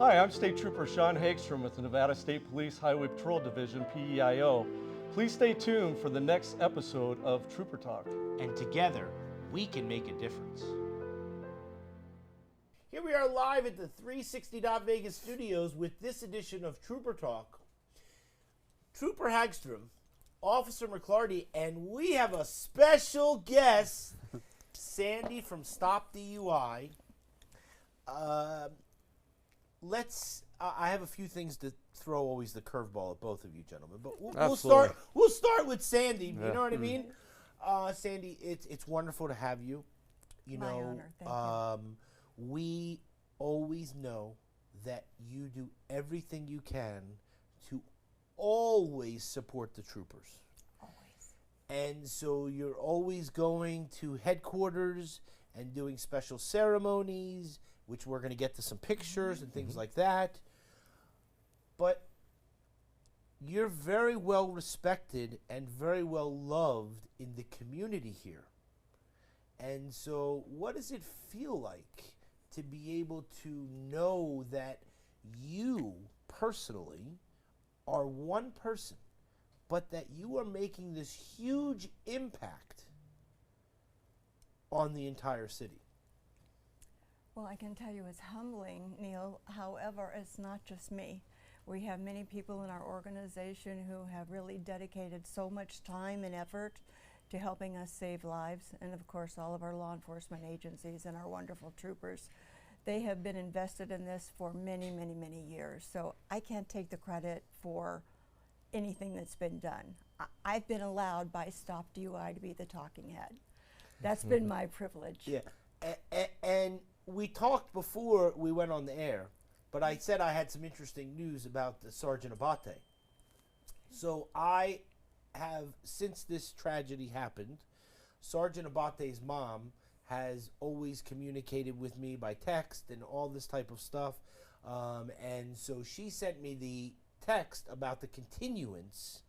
Hi, I'm State Trooper Sean Hagstrom with the Nevada State Police Highway Patrol Division, PEIO. Please stay tuned for the next episode of Trooper Talk. And together, we can make a difference. Here we are live at the 360 Vegas studios with this edition of Trooper Talk. Trooper Hagstrom, Officer McClarty, and we have a special guest, Sandy from Stop DUI. I have a few things to throw always the curveball at both of you gentlemen, but we'll start with Sandy. You know what I mean? Sandy, it's wonderful to have you. My honor. Thank you. We always know that you do everything you can to always support the troopers. Always. And so you're always going to headquarters and doing special ceremonies, which we're going to get to some pictures and things like that. But you're very well respected and very well loved in the community here. And so what does it feel like to be able to know that you personally are one person, but that you are making this huge impact on the entire city? Well, I can tell you it's humbling, Neil. However, it's not just me. We have many people in our organization who have really dedicated so much time and effort to helping us save lives, and of course all of our law enforcement agencies and our wonderful troopers. They have been invested in this for many, many, many years, so I can't take the credit for anything that's been done. I've been allowed by Stop DUI to be the talking head. That's been my privilege. Yeah, and we talked before we went on the air, but I said I had some interesting news about the Sergeant Abate. So I have, since this tragedy happened, Sergeant Abate's mom has always communicated with me by text and all this type of stuff. And so she sent me the text about the continuance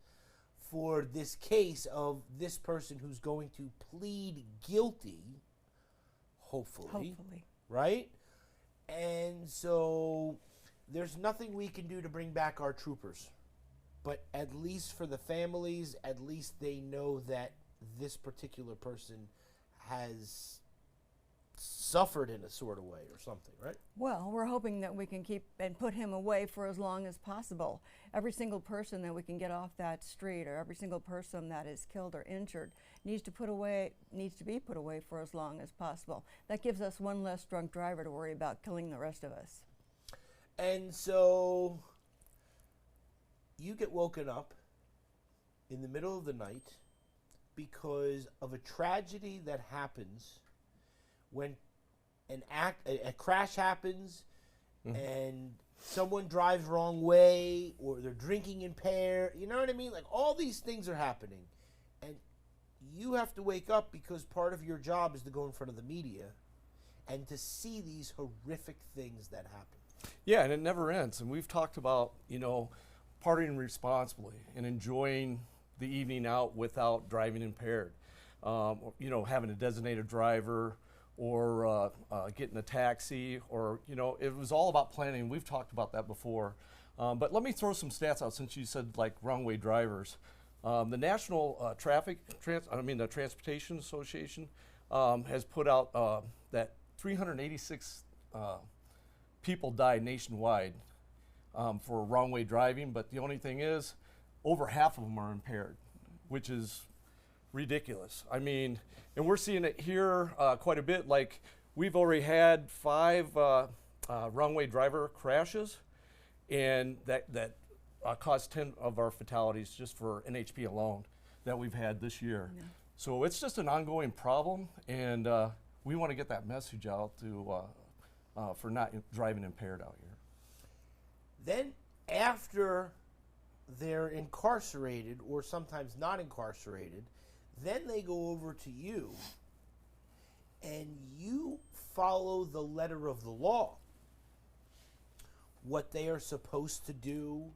for this case of this person who's going to plead guilty, hopefully. Right? And so there's nothing we can do to bring back our troopers. But at least for the families, at least they know that this particular person has suffered in a sort of way or something, right? Well, we're hoping that we can keep and put him away for as long as possible. Every single person that we can get off that street, or every single person that is killed or injured, needs to be put away for as long as possible. That gives us one less drunk driver to worry about killing the rest of us. And so you get woken up in the middle of the night because of a tragedy that happens when a crash happens and someone drives wrong way, or they're drinking impaired. You know what I mean? Like, all these things are happening, and you have to wake up because part of your job is to go in front of the media and to see these horrific things that happen. Yeah, and it never ends. And we've talked about, partying responsibly and enjoying the evening out without driving impaired. Having a designated driver, or getting a taxi, or, it was all about planning. We've talked about that before. But let me throw some stats out since you said like wrong way drivers. The National the Transportation Association has put out that 386 people died nationwide for wrong way driving, but the only thing is over half of them are impaired, which is ridiculous. I mean, and we're seeing it here quite a bit. Like, we've already had 5 wrong way driver crashes, and that caused 10 of our fatalities just for NHP alone that we've had this year. Yeah. So it's just an ongoing problem, and we want to get that message out to for not driving impaired out here. Then after they're incarcerated, or sometimes not incarcerated, then they go over to you, and you follow the letter of the law, what they are supposed to do,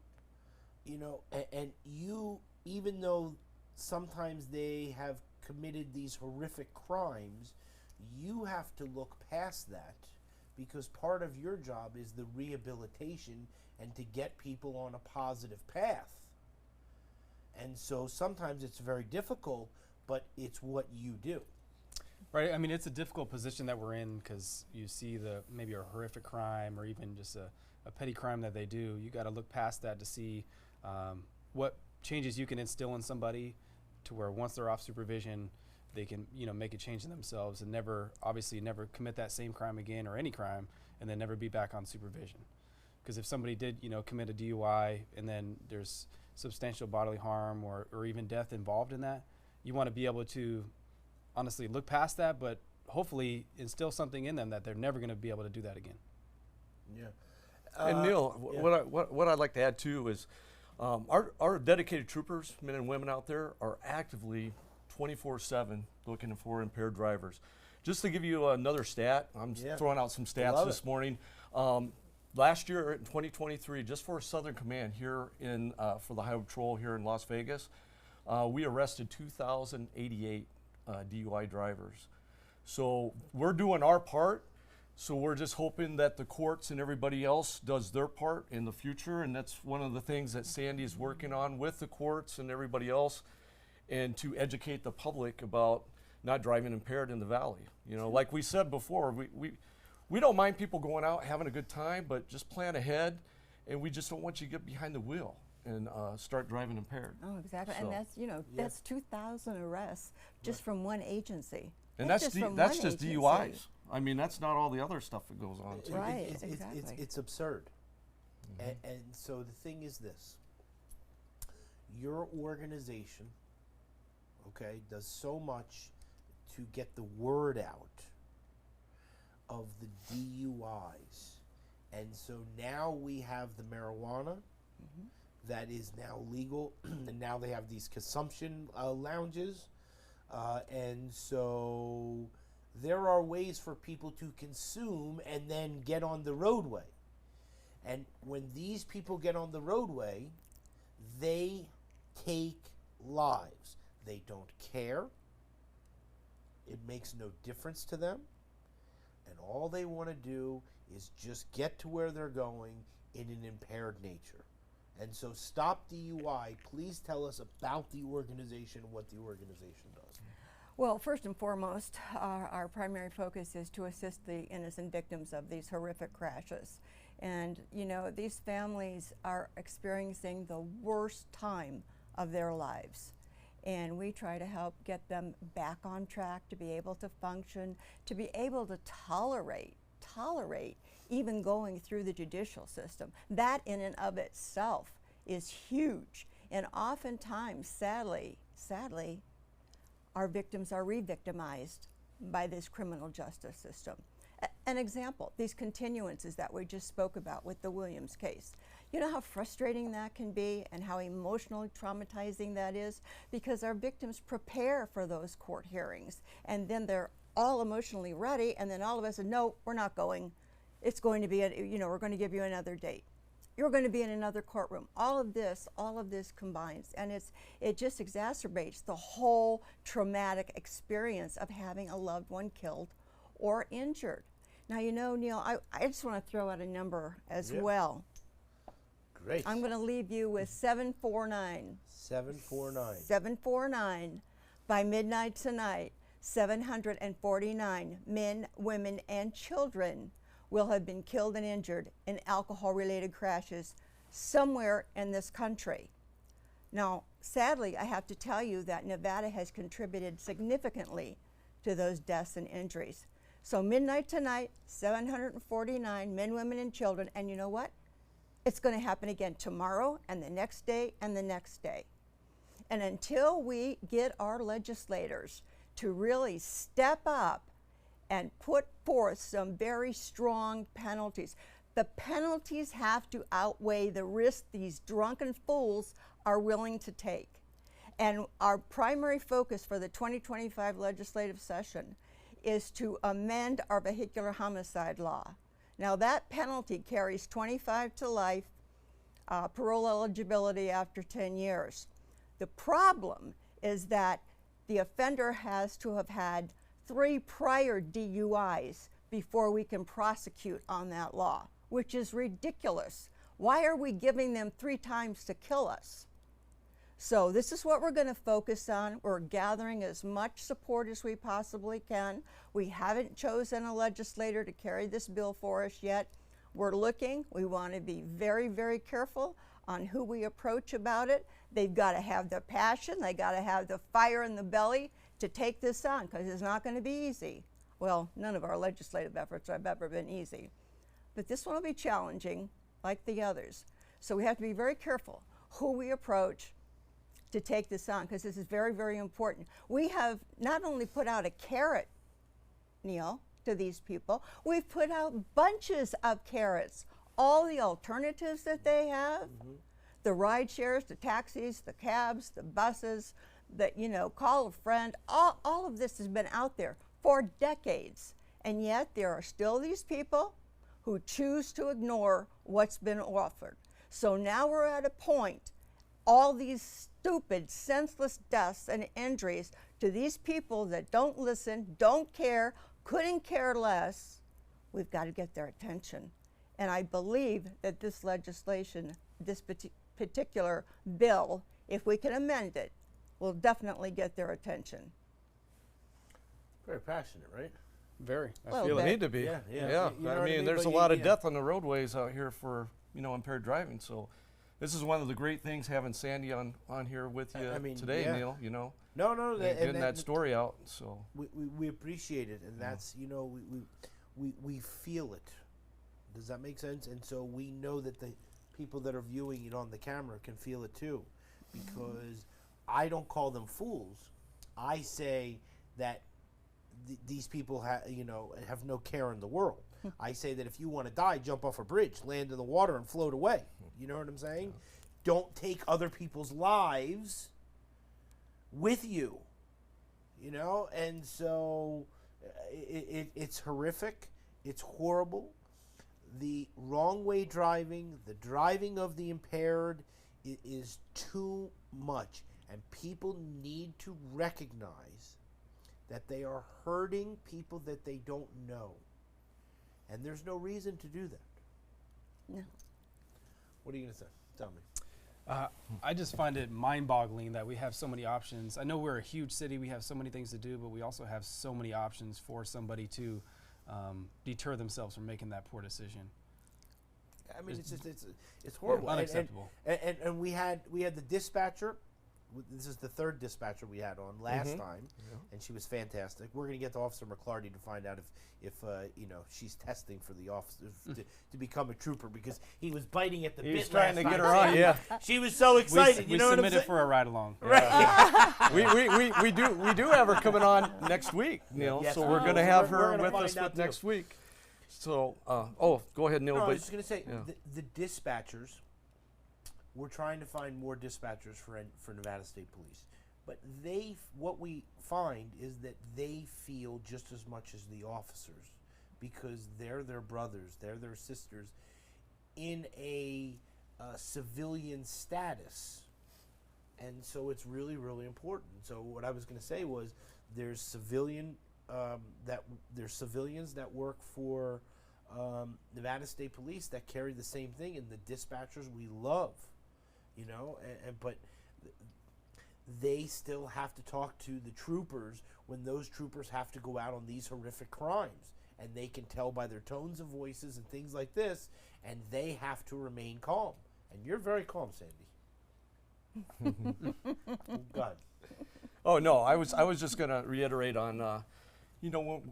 and you, even though sometimes they have committed these horrific crimes, you have to look past that because part of your job is the rehabilitation and to get people on a positive path. And so sometimes it's very difficult, but it's what you do. Right. I mean, it's a difficult position that we're in because you see maybe a horrific crime or even just a petty crime that they do. You got to look past that to see what changes you can instill in somebody to where once they're off supervision, they can, make a change in themselves and never commit that same crime again or any crime, and then never be back on supervision. Because if somebody did, commit a DUI and then there's substantial bodily harm or even death involved in that, you want to be able to honestly look past that, but hopefully instill something in them that they're never going to be able to do that again. Yeah. And Neil, yeah. what I'd like to add too is our dedicated troopers, men and women out there, are actively 24/7 looking for impaired drivers. Just to give you another stat, I'm throwing out some stats this morning. Last year in 2023, just for Southern Command here for the Highway Patrol here in Las Vegas, we arrested 2,088 DUI drivers. So we're doing our part. So we're just hoping that the courts and everybody else does their part in the future, and that's one of the things that Sandy is working on with the courts and everybody else, and to educate the public about not driving impaired in the valley. Like we said before, we don't mind people going out having a good time, but just plan ahead, and we just don't want you to get behind the wheel and start driving impaired. Oh, exactly. So, and that's 2,000 arrests just from one agency. and that's just from that's one just agency. DUIs. I mean, that's not all the other stuff that goes on. too. Right, It's exactly. absurd. And so the thing is this. Your organization, okay, does so much to get the word out of the DUIs. And so now we have the marijuana that is now legal, and now they have these consumption lounges. And so there are ways for people to consume and then get on the roadway. And when these people get on the roadway, they take lives. They don't care. It makes no difference to them. And all they want to do is just get to where they're going in an impaired nature. And so Stop DUI, please tell us about the organization and what the organization does. Well, first and foremost, our primary focus is to assist the innocent victims of these horrific crashes. And, these families are experiencing the worst time of their lives. And we try to help get them back on track, to be able to function, to be able to tolerate even going through the judicial system. That in and of itself is huge. And oftentimes, sadly, our victims are re-victimized by this criminal justice system. An example, these continuances that we just spoke about with the Williams case. You know how frustrating that can be and how emotionally traumatizing that is? Because our victims prepare for those court hearings, and then they're all emotionally ready, and then all of us say, no, we're not going. It's going to be, we're going to give you another date. You're going to be in another courtroom. All of this combines, and it just exacerbates the whole traumatic experience of having a loved one killed or injured. Now, Neil, I just want to throw out a number as well. Great. I'm going to leave you with 749. 749. 749. By midnight tonight, 749 men, women, and children will have been killed and injured in alcohol-related crashes somewhere in this country. Now, sadly, I have to tell you that Nevada has contributed significantly to those deaths and injuries. So midnight tonight, 749 men, women, and children, and you know what? It's going to happen again tomorrow and the next day and the next day. And until we get our legislators to really step up and put forth some very strong penalties, the penalties have to outweigh the risk these drunken fools are willing to take. And our primary focus for the 2025 legislative session is to amend our vehicular homicide law. Now that penalty carries 25 to life, parole eligibility after 10 years. The problem is that the offender has to have had 3 prior DUIs before we can prosecute on that law, which is ridiculous. Why are we giving them 3 times to kill us? So this is what we're going to focus on. We're gathering as much support as we possibly can. We haven't chosen a legislator to carry this bill for us yet. We're looking. We want to be very, very careful on who we approach about it. They've got to have the passion. They got to have the fire in the belly to take this on, because it's not going to be easy. Well, none of our legislative efforts have ever been easy. But this one will be challenging, like the others. So we have to be very careful who we approach to take this on, because this is very, very important. We have not only put out a carrot, Neil, to these people, we've put out bunches of carrots. All the alternatives that they have, the ride shares, the taxis, the cabs, the buses, that, you know, call a friend, all of this has been out there for decades. And yet there are still these people who choose to ignore what's been offered. So now we're at a point, all these stupid, senseless deaths and injuries to these people that don't listen, don't care, couldn't care less, we've got to get their attention. And I believe that this legislation, this particular bill, if we can amend it, will definitely get their attention. Very passionate, right? Very. I Well, feel They it. need to be. Yeah, yeah. Yeah. You know I what I mean, mean? there's But a lot of yeah. death on the roadways out here for, you know, impaired driving. So this is one of the great things having Sandy on here with you I mean, today, yeah. Neil, you know, No, and getting that story out. So we appreciate it, and that's, you know, we feel it. Does that make sense? And so we know that the people that are viewing it on the camera can feel it too, because I don't call them fools. I say that these people have no care in the world. I say that if you want to die, jump off a bridge, land in the water, and float away. You know what I'm saying? Don't take other people's lives with you. You know, and so it's horrific. It's horrible. The wrong way driving, the driving of the impaired, is too much. And people need to recognize that they are hurting people that they don't know. And there's no reason to do that. No. What are you going to say? Tell me. I just find it mind-boggling that we have so many options. I know we're a huge city, we have so many things to do, but we also have so many options for somebody to deter themselves from making that poor decision. I mean, it's horrible. Unacceptable. And we had the dispatcher. This is the third dispatcher we had on last time, and she was fantastic. We're going to get to Officer McClarty to find out if she's testing for the officer to become a trooper, because he was biting at the bit. He was trying last to get time. her on. Yeah. She was so excited. We you know what I'm submitted saying? for a ride-along. we do have her coming on next week, Neil. Yes, so we we're do. going to So have we're her gonna with find us out too. next week. So, go ahead, Neil. No, I but was just going to say, yeah. the dispatchers, we're trying to find more dispatchers for Nevada State Police. But what we find is that they feel just as much as the officers, because they're their brothers, they're their sisters in a civilian status. And so it's really, really important. So what I was going to say was there's civilians that work for Nevada State Police that carry the same thing, and the dispatchers we love, you know, but they still have to talk to the troopers when those troopers have to go out on these horrific crimes, and they can tell by their tones of voices and things like this, and they have to remain calm. And you're very calm, Sandy. Go ahead. Oh no, I was just going to reiterate on,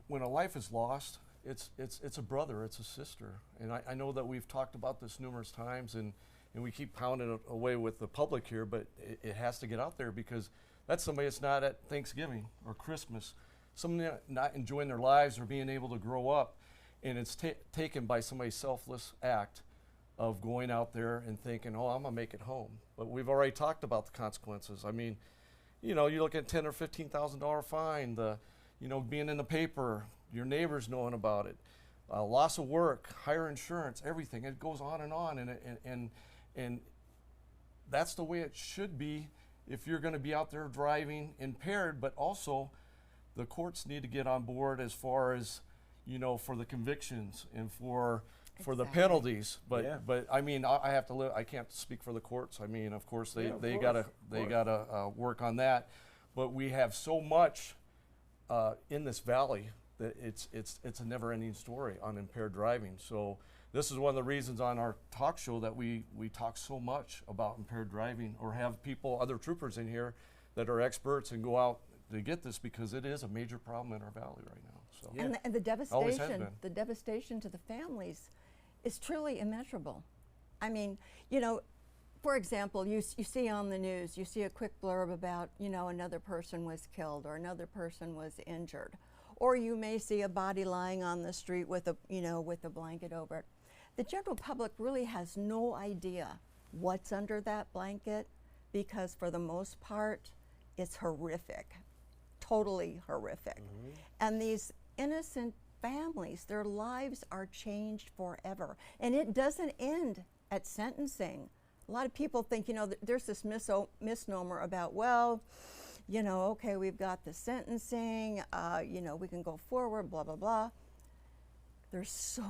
when a life is lost, it's a brother, it's a sister, and I know that we've talked about this numerous times, and we keep pounding it away with the public here, but it has to get out there, because that's somebody that's not at Thanksgiving or Christmas, somebody not enjoying their lives or being able to grow up, and it's taken by somebody's selfless act of going out there and thinking, oh, I'm gonna make it home. But we've already talked about the consequences. I mean, you look at $10,000 or $15,000 fine, being in the paper, your neighbors knowing about it, loss of work, higher insurance, everything. It goes on, and that's the way it should be if you're going to be out there driving impaired. But also, the courts need to get on board as far as, you know, for the convictions and for the Exactly. penalties. But Yeah. but I mean, I have to I can't speak for the courts. I mean, of course Yeah, of they course, gotta of course. work on that. But we have so much in this valley that it's a never-ending story on impaired driving. So this is one of the reasons on our talk show that we talk so much about impaired driving, or have people, other troopers in here that are experts and go out to get this, because it is a major problem in our valley right now. So Yeah. And the Always has devastation, been. the devastation to the families is truly immeasurable. I mean, you know, for example, you see on the news, you see a quick blurb about, you know, another person was killed or another person was injured. Or you may see a body lying on the street with a, you know, with a blanket over it. The general public really has no idea what's under that blanket, because for the most part, it's horrific, totally horrific. And these innocent families, their lives are changed forever. And it doesn't end at sentencing. A lot of people think, you know, there's this misnomer about, well, you know, okay, we've got the sentencing, you know, we can go forward, blah, blah, blah. There's so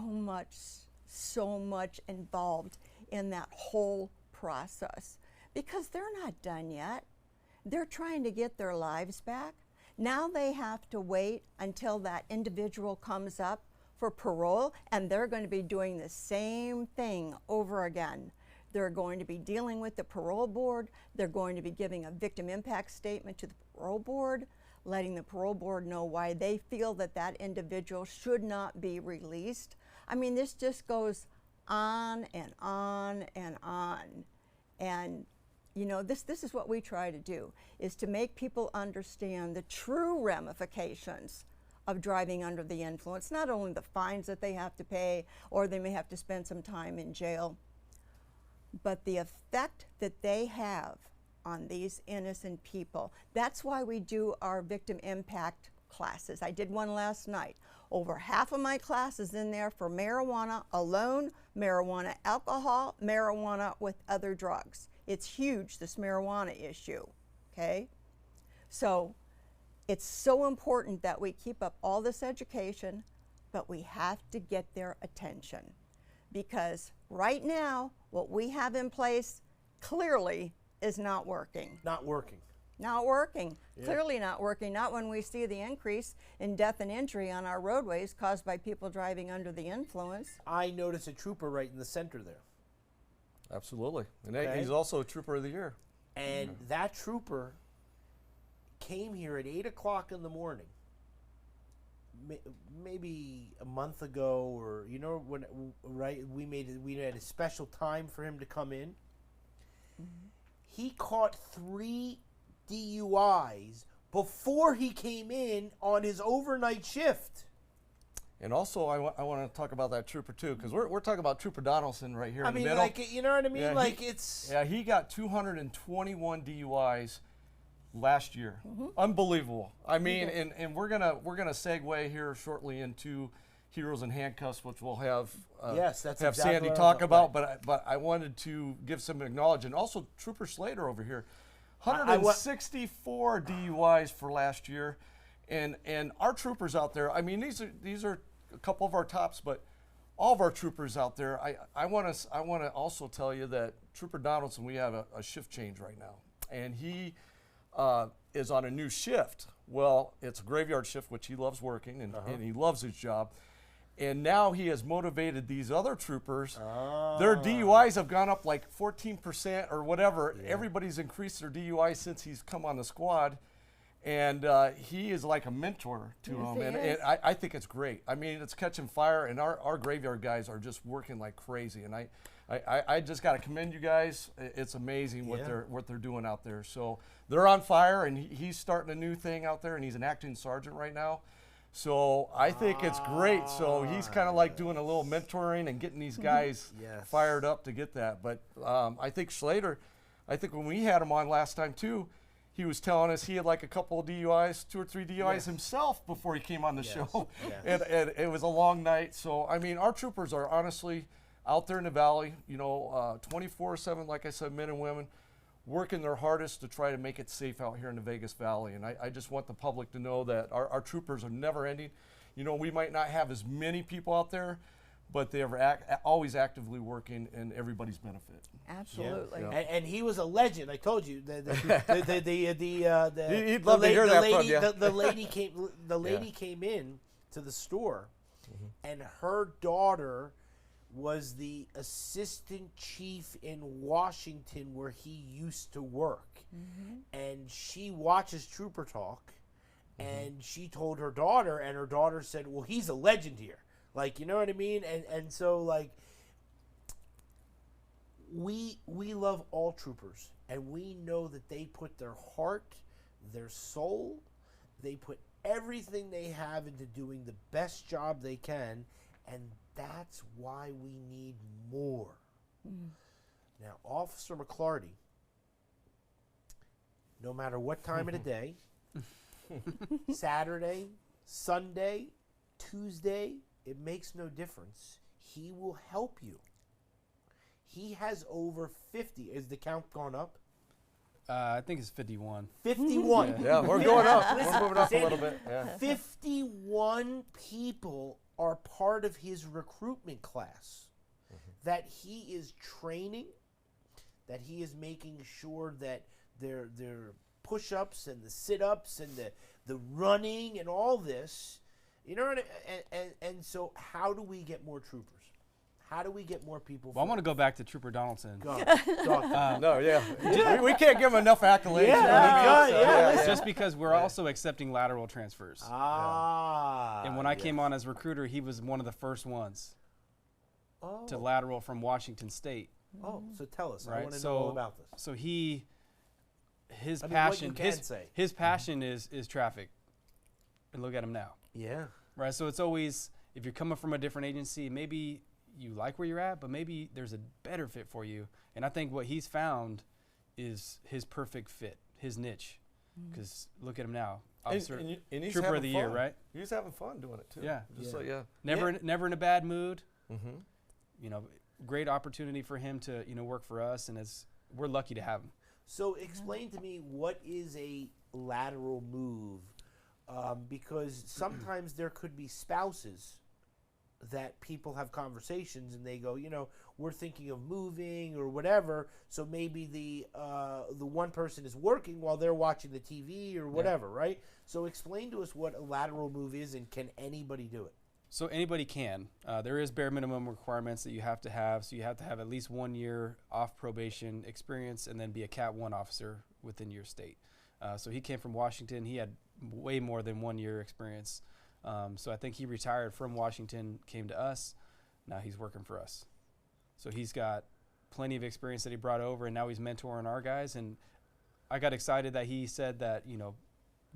much involved in that whole process, because they're not done yet. They're trying to get their lives back. Now they have to wait until that individual comes up for parole, and they're going to be doing the same thing over again. They're going to be dealing with the parole board. They're going to be giving a victim impact statement to the parole board, letting the parole board know why they feel that that individual should not be released. I mean, this just goes on and on and on. And you know, this is what we try to do, is to make people understand the true ramifications of driving under the influence, not only the fines that they have to pay, or they may have to spend some time in jail, but the effect that they have on these innocent people. That's why we do our victim impact classes. I did one last night. Over half of my classes in there for marijuana alone, marijuana alcohol, marijuana with other drugs. It's huge, this marijuana issue, okay? So it's so important that we keep up all this education, but we have to get their attention. Because right now, what we have in place clearly is not working. Not working. Not working, clearly not working, not when we see the increase in death and injury on our roadways caused by people driving under the influence. I noticed a trooper right in the center there. absolutely, and Okay. he's also a trooper of the year. And that trooper came here at 8 o'clock in the morning, maybe a month ago, or you know, when right we had a special time for him to come in. He caught 3 DUIs before he came in on his overnight shift. And also, I want to talk about that trooper too, because we're talking about Trooper Donaldson right here I in mean, the middle. like, you know what I mean? Yeah, Like, it's Yeah, he got 221 DUIs last year. Unbelievable. I mean, and we're gonna segue here shortly into Heroes in Handcuffs, which we'll have Yes, that's have exactly Sandy what I'm talk talking about. about. But I wanted to give some acknowledgement. Also, Trooper Slater over here, I wa- 164 DUIs for last year, and our troopers out there. I mean, these are a couple of our tops, but all of our troopers out there. I want to also tell you that Trooper Donaldson, we have a shift change right now, and he is on a new shift. Well, it's a graveyard shift, which he loves working, and he loves his job. And now he has motivated these other troopers. Their DUIs have gone up like 14% or whatever. Everybody's increased their DUIs since he's come on the squad. And he is like a mentor to Yes, them. he And is. I think it's great. I mean, it's catching fire, and our graveyard guys are just working like crazy. And I just got to commend you guys. It's amazing what Yeah. they're doing out there. So they're on fire, and he's starting a new thing out there, and he's an acting sergeant right now. So I think it's great. So he's kind of like doing a little mentoring and getting these guys Yes. fired up to get that. But I think Slater, I think when we had him on last time too, he was telling us he had like a couple of DUIs, 2 or 3 DUIs Yes. himself before he came on the show. yes. And it was a long night. So, I mean, our troopers are honestly out there in the valley, 24/7, like I said, men and women, working their hardest to try to make it safe out here in the Vegas Valley. And I just want the public to know that our troopers are never ending. You know, we might not have as many people out there, but they are always actively working in everybody's benefit. Absolutely. Yeah. And he was a legend. I told you He'd love to hear the that lady, from you. The lady came. The lady came in to the store, and her daughter was the assistant chief in Washington where he used to work, and she watches Trooper Talk, and she told her daughter, and her daughter said, "Well, he's a legend here." Like, you know what I mean? And so, like, we love all troopers, and we know that they put their heart, their soul, they put everything they have into doing the best job they can, and that's why we need more. Now, Officer McClarty, no matter what time of the day, Saturday, Sunday, Tuesday, it makes no difference. He will help you. He has over 50. Is the count gone up? I think it's 51. 51. Yeah, we're going up. Listen, We're moving up a Sandy, little bit. Yeah. 51 people are part of his recruitment class that he is training, that he is making sure that their push-ups and the sit-ups and the running and all this, you know, and so how do we get more troopers? How do we get more people? Well, I want to go back to Trooper Donaldson. No, yeah. we can't give him enough accolades. Yeah, you know what I mean? God, So, yeah. It's just because we're also accepting lateral transfers. And when I came yes. on as recruiter, he was one of the first ones Oh. to lateral from Washington State. Oh, so tell us. I Right. want to know all about this. So his I mean, what passion, you can say. his passion is traffic. And look at him now. Yeah. Right. So it's always, if you're coming from a different agency, maybe you like where you're at, but maybe there's a better fit for you. And I think what he's found is his perfect fit, his niche. Because look at him now. Officer, And he's Trooper having of the Year, fun. right? He's having fun doing it too. Yeah. Just Yeah. like, yeah. Never in a bad mood. Mm-hmm. You know, great opportunity for him to, work for us, and we're lucky to have him. So explain to me, what is a lateral move? Because sometimes there could be spouses that people have conversations and they go, we're thinking of moving or whatever. So maybe the one person is working while they're watching the TV or whatever, right? So explain to us what a lateral move is, and can anybody do it? So anybody can. There is bare minimum requirements that you have to have. So you have to have at least 1 year off probation experience and then be a Cat 1 officer within your state. So he came from Washington. He had way more than 1 year experience. So I think he retired from Washington, came to us. Now he's working for us. So he's got plenty of experience that he brought over, and now he's mentoring our guys. And I got excited that he said that,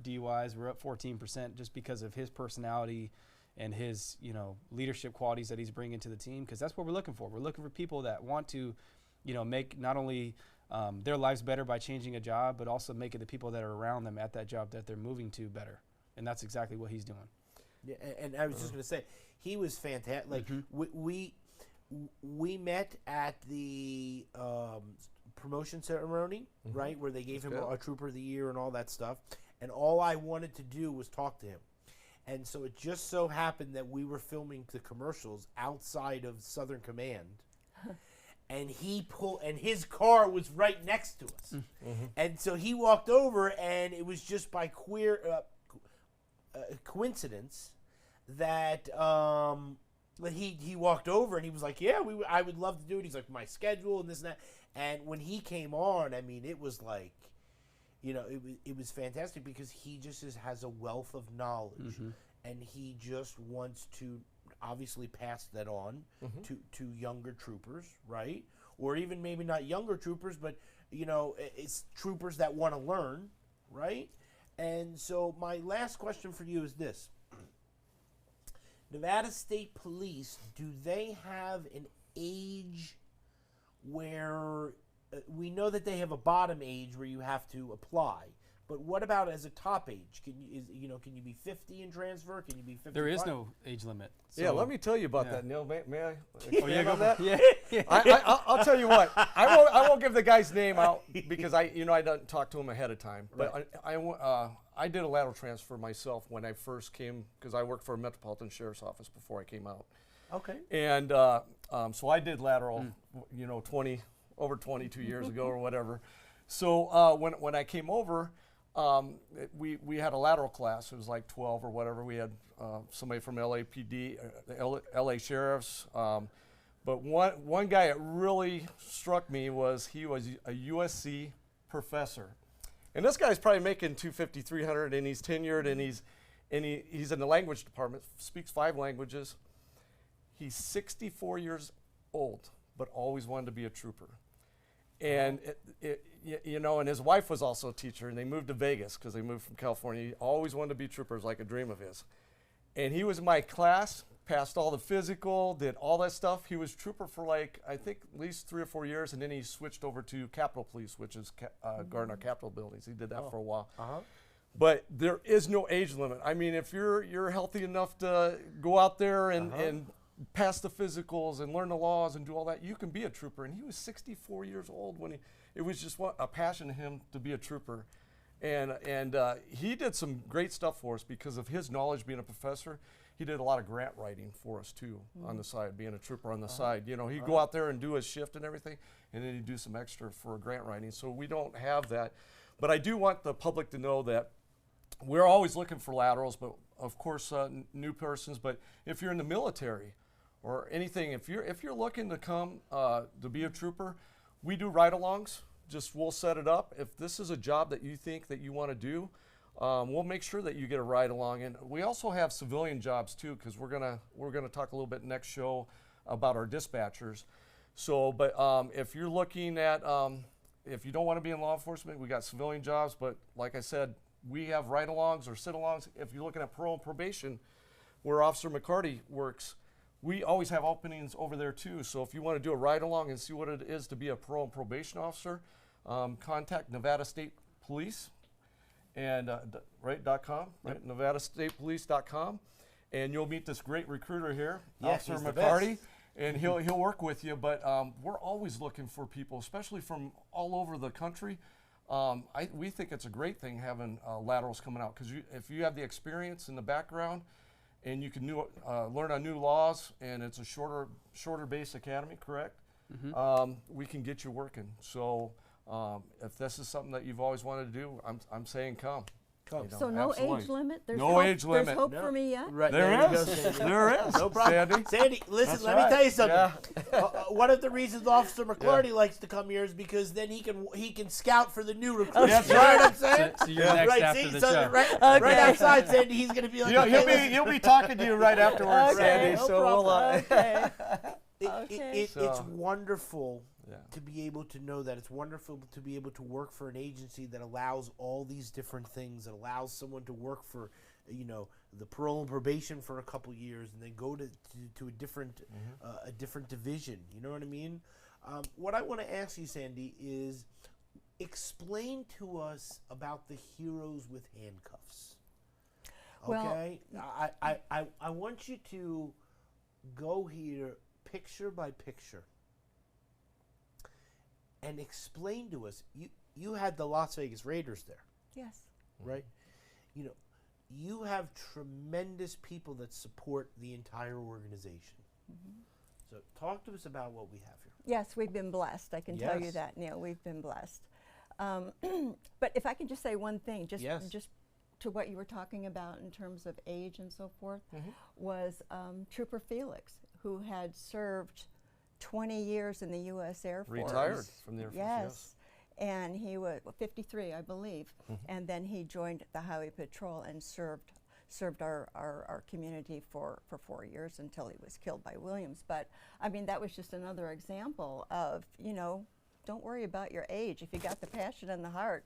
DUIs were up 14% just because of his personality and his, leadership qualities that he's bringing to the team, because that's what we're looking for. We're looking for people that want to, make not only their lives better by changing a job, but also making the people that are around them at that job that they're moving to better. And that's exactly what he's doing. Yeah, and I was just going to say, he was fantastic. Like, we met at the promotion ceremony, right, where they gave him a Trooper of the Year and all that stuff. And all I wanted to do was talk to him. And so it just so happened that we were filming the commercials outside of Southern Command. And his car was right next to us. And so he walked over, and it was just by coincidence that he walked over, and he was like, "Yeah, I would love to do it." He's like, "My schedule and this and that." And when he came on, I mean, it was like, it was fantastic, because he just has a wealth of knowledge, and he just wants to obviously pass that on to younger troopers, right? Or even maybe not younger troopers, but it's troopers that want to learn, right? And so my last question for you is this: Nevada State Police, do they have an age where we know that they have a bottom age where you have to apply, but what about as a top age? Can you be 50 and transfer? Can you be 55? There is no age limit. Yeah, So- let me tell you about yeah. that, Neil. May I? Oh, yeah, go on that? Yeah. I'll tell you what. I won't give the guy's name out because I didn't talk to him ahead of time. But I did a lateral transfer myself when I first came because I worked for a Metropolitan Sheriff's Office before I came out. Okay. And so I did lateral, 22 years ago or whatever. So when I came over, we had a lateral class. It was like 12 or whatever. We had somebody from LAPD, LA Sheriffs. But one guy that really struck me was he was a USC professor. And this guy's probably making $250, $300, and he's tenured, and he's in the language department, speaks 5 languages. He's 64 years old, but always wanted to be a trooper. And and his wife was also a teacher, and they moved to Vegas because they moved from California. He always wanted to be troopers, like a dream of his. And he was in my class, passed all the physical, did all that stuff. He was trooper for I think at least 3 or 4 years, and then he switched over to Capitol Police, which is guarding our Capitol buildings. He did that for a while. But there is no age limit. I mean, if you're healthy enough to go out there and pass the physicals and learn the laws and do all that, you can be a trooper. And he was 64 years old when it was just a passion to him to be a trooper. And he did some great stuff for us because of his knowledge being a professor. He did a lot of grant writing for us too on the side, being a trooper on the side. He'd go out there and do his shift and everything, and then he'd do some extra for grant writing. So we don't have that. But I do want the public to know that we're always looking for laterals, but of course new persons. But if you're in the military or anything, if you're looking to come to be a trooper, we do ride-alongs. We'll set it up. If this is a job that you think that you want to do, we'll make sure that you get a ride-along. And we also have civilian jobs too, because we're gonna talk a little bit next show about our dispatchers. So, but if you're looking at if you don't want to be in law enforcement, we got civilian jobs. But like I said, we have ride-alongs or sit-alongs. If you're looking at parole and probation, where Officer McCarty works, we always have openings over there too. So if you want to do a ride-along and see what it is to be a parole and probation officer, contact Nevada State Police and .com, right? NevadaStatePolice.com, and you'll meet this great recruiter here, Yes, Officer he's the McCarty, best. and he'll work with you. But we're always looking for people, especially from all over the country. We think it's a great thing having laterals coming out because if you have the experience and the background, and you can learn on new laws, and it's a shorter base academy, correct? We can get you working. So if this is something that you've always wanted to do, I'm saying come. So no absolutely. age limit? There's No hope, age limit. There's hope No. for me yet? Right There you go, is. Sandy. There is. No problem. Sandy. Sandy, listen, That's let me right. tell you something. Yeah. One of the reasons Officer McClarty likes to come here is because then he can scout for the new recruits. That's You know what I'm saying? So you're next Right, after see, the so show. right outside Sandy, he's going to be like, He'll be talking to you right afterwards, Okay, Sandy. no So we'll, Okay. It's So- wonderful Yeah. to be able to know that. It's wonderful to be able to work for an agency that allows all these different things. That allows someone to work for, the parole and probation for a couple years, and then go to a different a different division. You know what I mean? What I want to ask you, Sandy, is explain to us about the Heroes with Handcuffs. Well- Okay, I want you to go here picture by picture and explain to us. You had the Las Vegas Raiders there, Yes. right? You have tremendous people that support the entire organization. So talk to us about what we have here. Yes, we've been blessed. I can tell you Yes. that, Neil. We've been blessed. But if I can just say one thing, just to what you were talking about in terms of age and so forth, was Trooper Felix, who had served 20 years in the U.S. Air Force. Retired from the Air Force, yes. And he was 53, I believe, and then he joined the Highway Patrol and served our community for 4 years until he was killed by Williams. But I mean, that was just another example of, don't worry about your age. If you got the passion and the heart,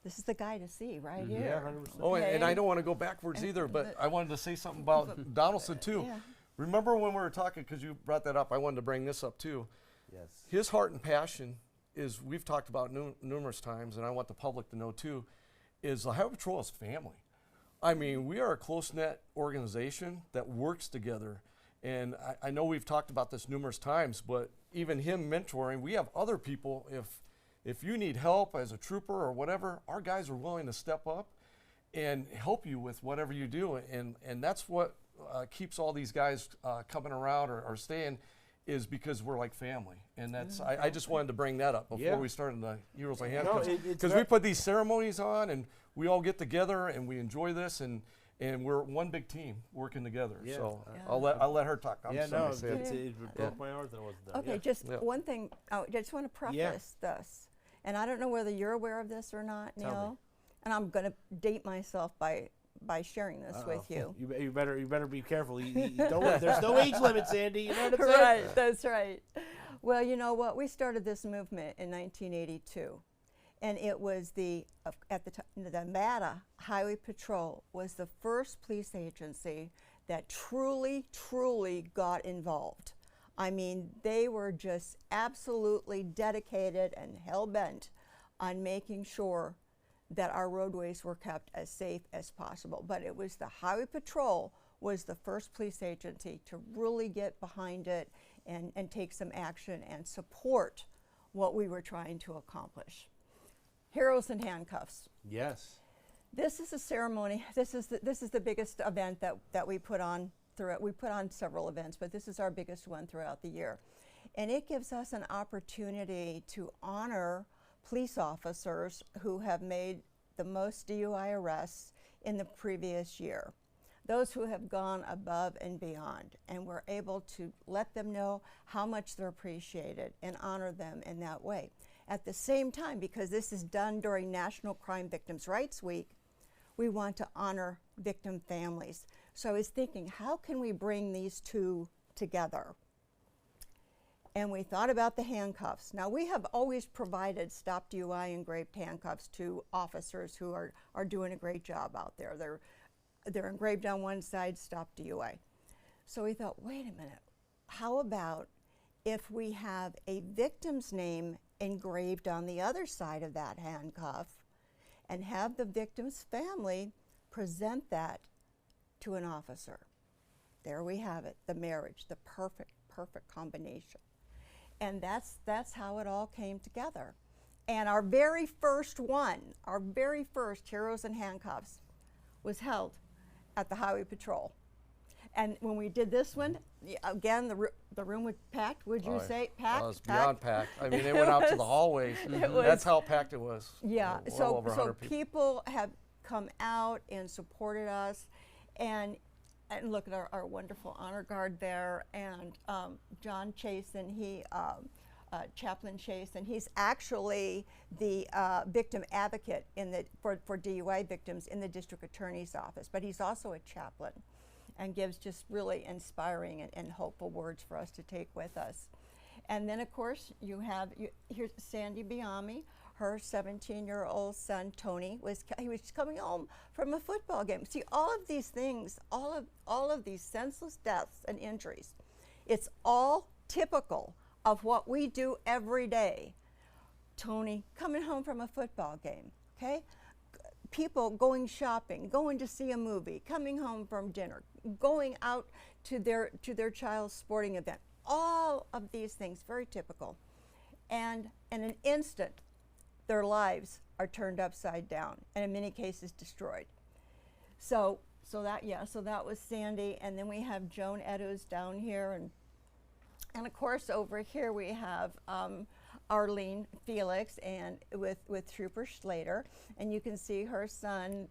this is the guy to see right here. 100%. Oh, and I Okay. don't want to go backwards either, but I wanted to say something about Donaldson too. Yeah. Remember when we were talking, because you brought that up, I wanted to bring this up too. Yes. His heart and passion is, we've talked about numerous times, and I want the public to know too, is the Highway Patrol is family. I mean, we are a close-knit organization that works together. And I know we've talked about this numerous times, but even him mentoring, we have other people. If you need help as a trooper or whatever, our guys are willing to step up and help you with whatever you do. And that's what keeps all these guys coming around or staying, is because we're like family. And that's, I just wanted to bring that up before Yeah. we started the Heroes of No, Handcuffs. it's Because very- we put these ceremonies on and we all get together and we enjoy this, and we're one big team working together. Yeah. So Yeah. I'll let her talk. I'm Yeah, sorry, no, Sam. it broke my heart that it wasn't done. Okay, Yeah. just Yeah. one thing. I just want to preface this, and I don't know whether you're aware of this or not, Tell me. Neil. And I'm going to date myself by sharing this with you. You better be careful. Don't worry, there's no age limit, Sandy. You know what I'm saying? Right, that's right. Well, you know what? We started this movement in 1982, and it was at the time, the Nevada Highway Patrol was the first police agency that truly got involved. I mean, they were just absolutely dedicated and hell-bent on making sure that our roadways were kept as safe as possible. But it was the Highway Patrol was the first police agency to really get behind it and take some action and support what we were trying to accomplish. Heroes in Handcuffs. Yes. This is a ceremony. This is the biggest event that we put on throughout. We put on several events, but this is our biggest one throughout the year. And it gives us an opportunity to honor police officers who have made the most DUI arrests in the previous year. Those who have gone above and beyond, and we're able to let them know how much they're appreciated and honor them in that way. At the same time, because this is done during National Crime Victims' Rights Week, we want to honor victim families. So I was thinking, how can we bring these two together? And we thought about the handcuffs. Now, we have always provided Stop DUI engraved handcuffs to officers who are doing a great job out there. They're engraved on one side, Stop DUI. So we thought, wait a minute, how about if we have a victim's name engraved on the other side of that handcuff and have the victim's family present that to an officer? There we have it, the marriage, the perfect combination. And that's how it all came together. And our very first Heroes in Handcuffs was held at the Highway Patrol. And when we did this one, again, the room was packed. Would you say packed? It was beyond packed. I mean, they went out to the hallways. That's how packed it was. Yeah, Well over so 100 people. people have come out and supported us, and look at our wonderful honor guard there, and John Chasen, Chaplain Chasen, he's actually the victim advocate for DUI victims in the district attorney's office, but he's also a chaplain and gives just really inspiring and hopeful words for us to take with us. And then, of course, here's Sandy Biami. Her 17-year-old son, Tony, he was coming home from a football game. See, all of these things, all of these senseless deaths and injuries, it's all typical of what we do every day. Tony coming home from a football game, okay? People going shopping, going to see a movie, coming home from dinner, going out to their child's sporting event. All of these things, very typical. And in an instant, their lives are turned upside down, and in many cases destroyed. So that was Sandy, and then we have Joan Eddowes down here, and of course over here we have Arlene Felix and with Trooper Slater, and you can see her son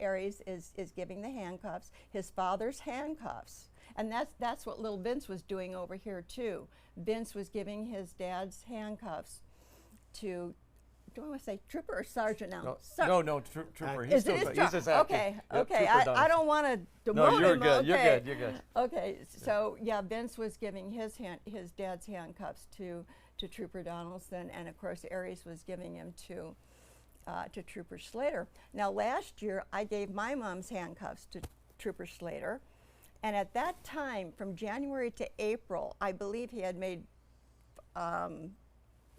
Aries is giving the handcuffs, his father's handcuffs, and that's what little Vince was doing over here too. Vince was giving his dad's handcuffs to. Do I want to say trooper or sergeant now? No, trooper. He's just okay. Yep, Okay, Trooper I don't want to demote No, you're him. good. Okay. You're good. Okay, so yeah, Vince was giving his dad's handcuffs to Trooper Donaldson, and of course Aries was giving him to Trooper Slater. Now last year I gave my mom's handcuffs to Trooper Slater, and at that time, from January to April, I believe he had made.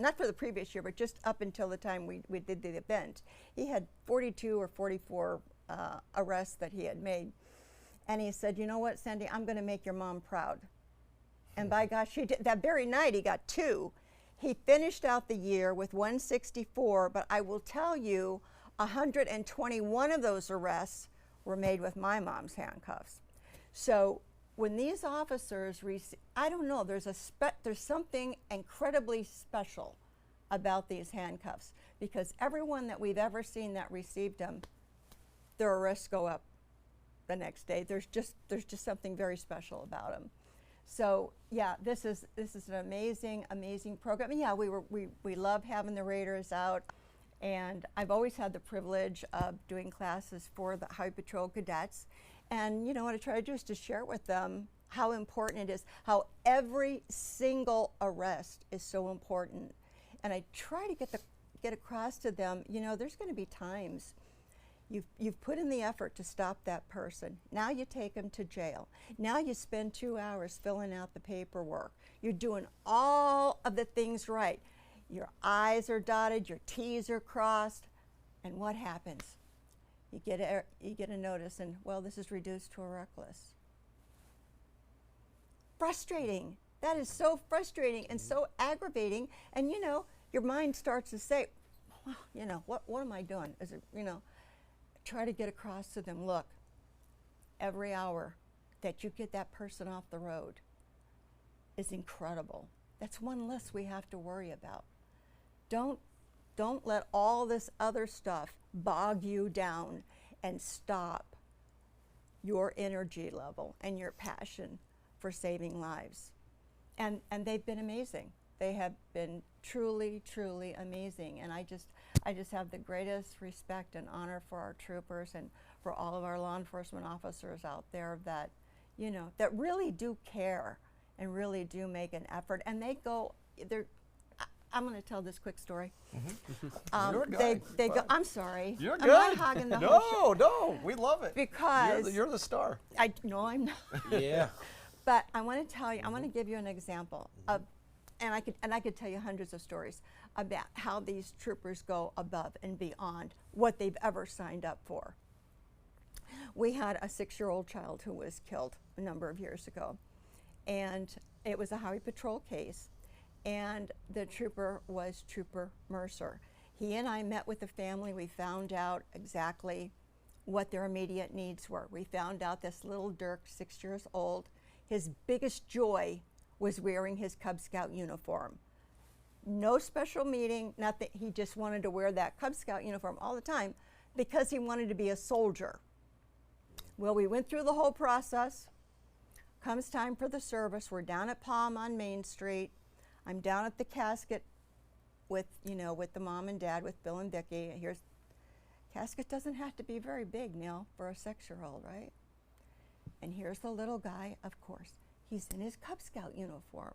Not for the previous year, but just up until the time we did the event. He had 42 or 44 arrests that he had made. And he said, you know what, Sandy, I'm going to make your mom proud. And by gosh, he did. That very night, he got 2. He finished out the year with 164, but I will tell you, 121 of those arrests were made with my mom's handcuffs. So when these officers I don't know, there's something incredibly special about these handcuffs, because everyone that we've ever seen that received them, their arrests go up the next day. There's just something very special about them. So yeah, this is an amazing program. And yeah, we love having the Raiders out, and I've always had the privilege of doing classes for the Highway Patrol cadets. And you know what I try to do is to share with them how important it is, how every single arrest is so important. And I try to get across to them, you know, there's going to be times you've put in the effort to stop that person. Now you take them to jail. Now you spend 2 hours filling out the paperwork. You're doing all of the things right. Your I's are dotted, your T's are crossed, and what happens? You get a notice, and well, this is reduced to a reckless. Frustrating. That is so frustrating and so aggravating. And you know, your mind starts to say, well, you know, what am I doing? Is it, you know, try to get across to them, look, every hour that you get that person off the road is incredible. That's one less we have to worry about. Don't let all this other stuff bog you down and stop your energy level and your passion for saving lives. And they've been amazing. They have been truly, truly amazing. And I just have the greatest respect and honor for our troopers and for all of our law enforcement officers out there that, you know, that really do care and really do make an effort. And they go, I'm going to tell this quick story. You're good. They go, I'm sorry. You're I'm good. not hogging the whole show. No, we love it. Because you're the star. No, I'm not. Yeah. But I want to tell you, I want to give you an example of, and I could tell you hundreds of stories about how these troopers go above and beyond what they've ever signed up for. We had a 6-year-old child who was killed a number of years ago, and it was a Highway Patrol case, and the trooper was Trooper Mercer. He and I met with the family. We found out exactly what their immediate needs were. We found out this little Dirk, 6 years old, his biggest joy was wearing his Cub Scout uniform. No special meeting, nothing. He just wanted to wear that Cub Scout uniform all the time because he wanted to be a soldier. Well, we went through the whole process. Comes time for the service. We're down at Palm on Main Street. I'm down at the casket with the mom and dad, with Bill and Vicki. Casket doesn't have to be very big, Neil, for a 6-year-old, right? And here's the little guy, of course. He's in his Cub Scout uniform.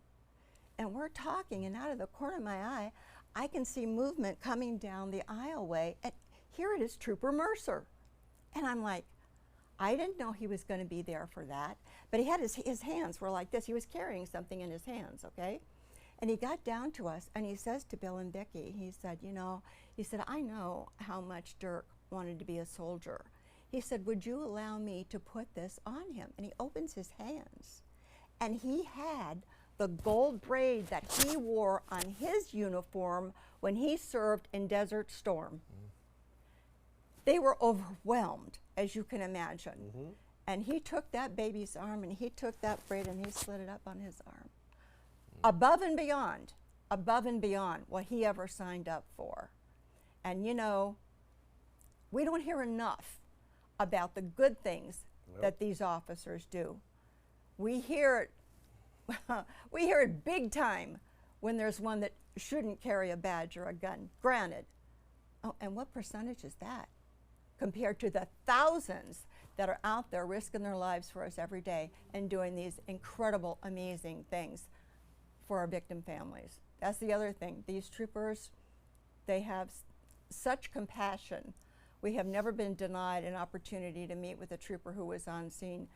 And we're talking, and out of the corner of my eye, I can see movement coming down the aisleway, and here it is, Trooper Mercer. And I'm like, I didn't know he was going to be there for that, but he had his hands were like this. He was carrying something in his hands, okay? And he got down to us, and he says to Bill and Vicki, he said, I know how much Dirk wanted to be a soldier. He said, would you allow me to put this on him? And he opens his hands, and he had the gold braid that he wore on his uniform when he served in Desert Storm. They were overwhelmed, as you can imagine. And he took that baby's arm, and he took that braid, and he slid it up on his arm. Above and beyond what he ever signed up for. And you know, we don't hear enough about the good things that these officers do. We hear it big time when there's one that shouldn't carry a badge or a gun, granted. Oh, and what percentage is that compared to the thousands that are out there risking their lives for us every day and doing these incredible, amazing things for our victim families? That's the other thing. These troopers, they have such compassion. We have never been denied an opportunity to meet with a trooper who was on scene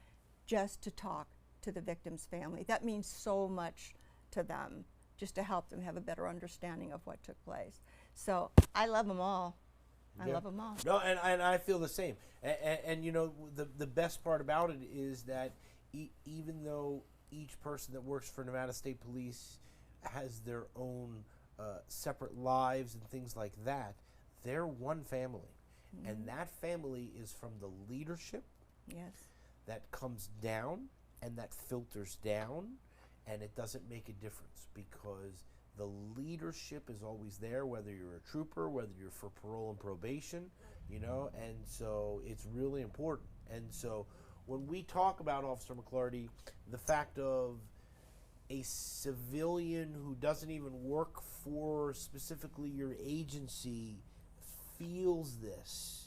just to talk to the victim's family. That means so much to them, just to help them have a better understanding of what took place. So I love them all. I Yeah. love them all. No, and I feel the same. And you know, the best part about it is that even though each person that works for Nevada State Police has their own separate lives and things like that, they're one family. And that family is from the leadership Yes. that comes down and that filters down, and it doesn't make a difference because the leadership is always there, whether you're a trooper, whether you're for parole and probation, you know, and so it's really important. And so when we talk about Officer McClarty, the fact of a civilian who doesn't even work for specifically your agency feels this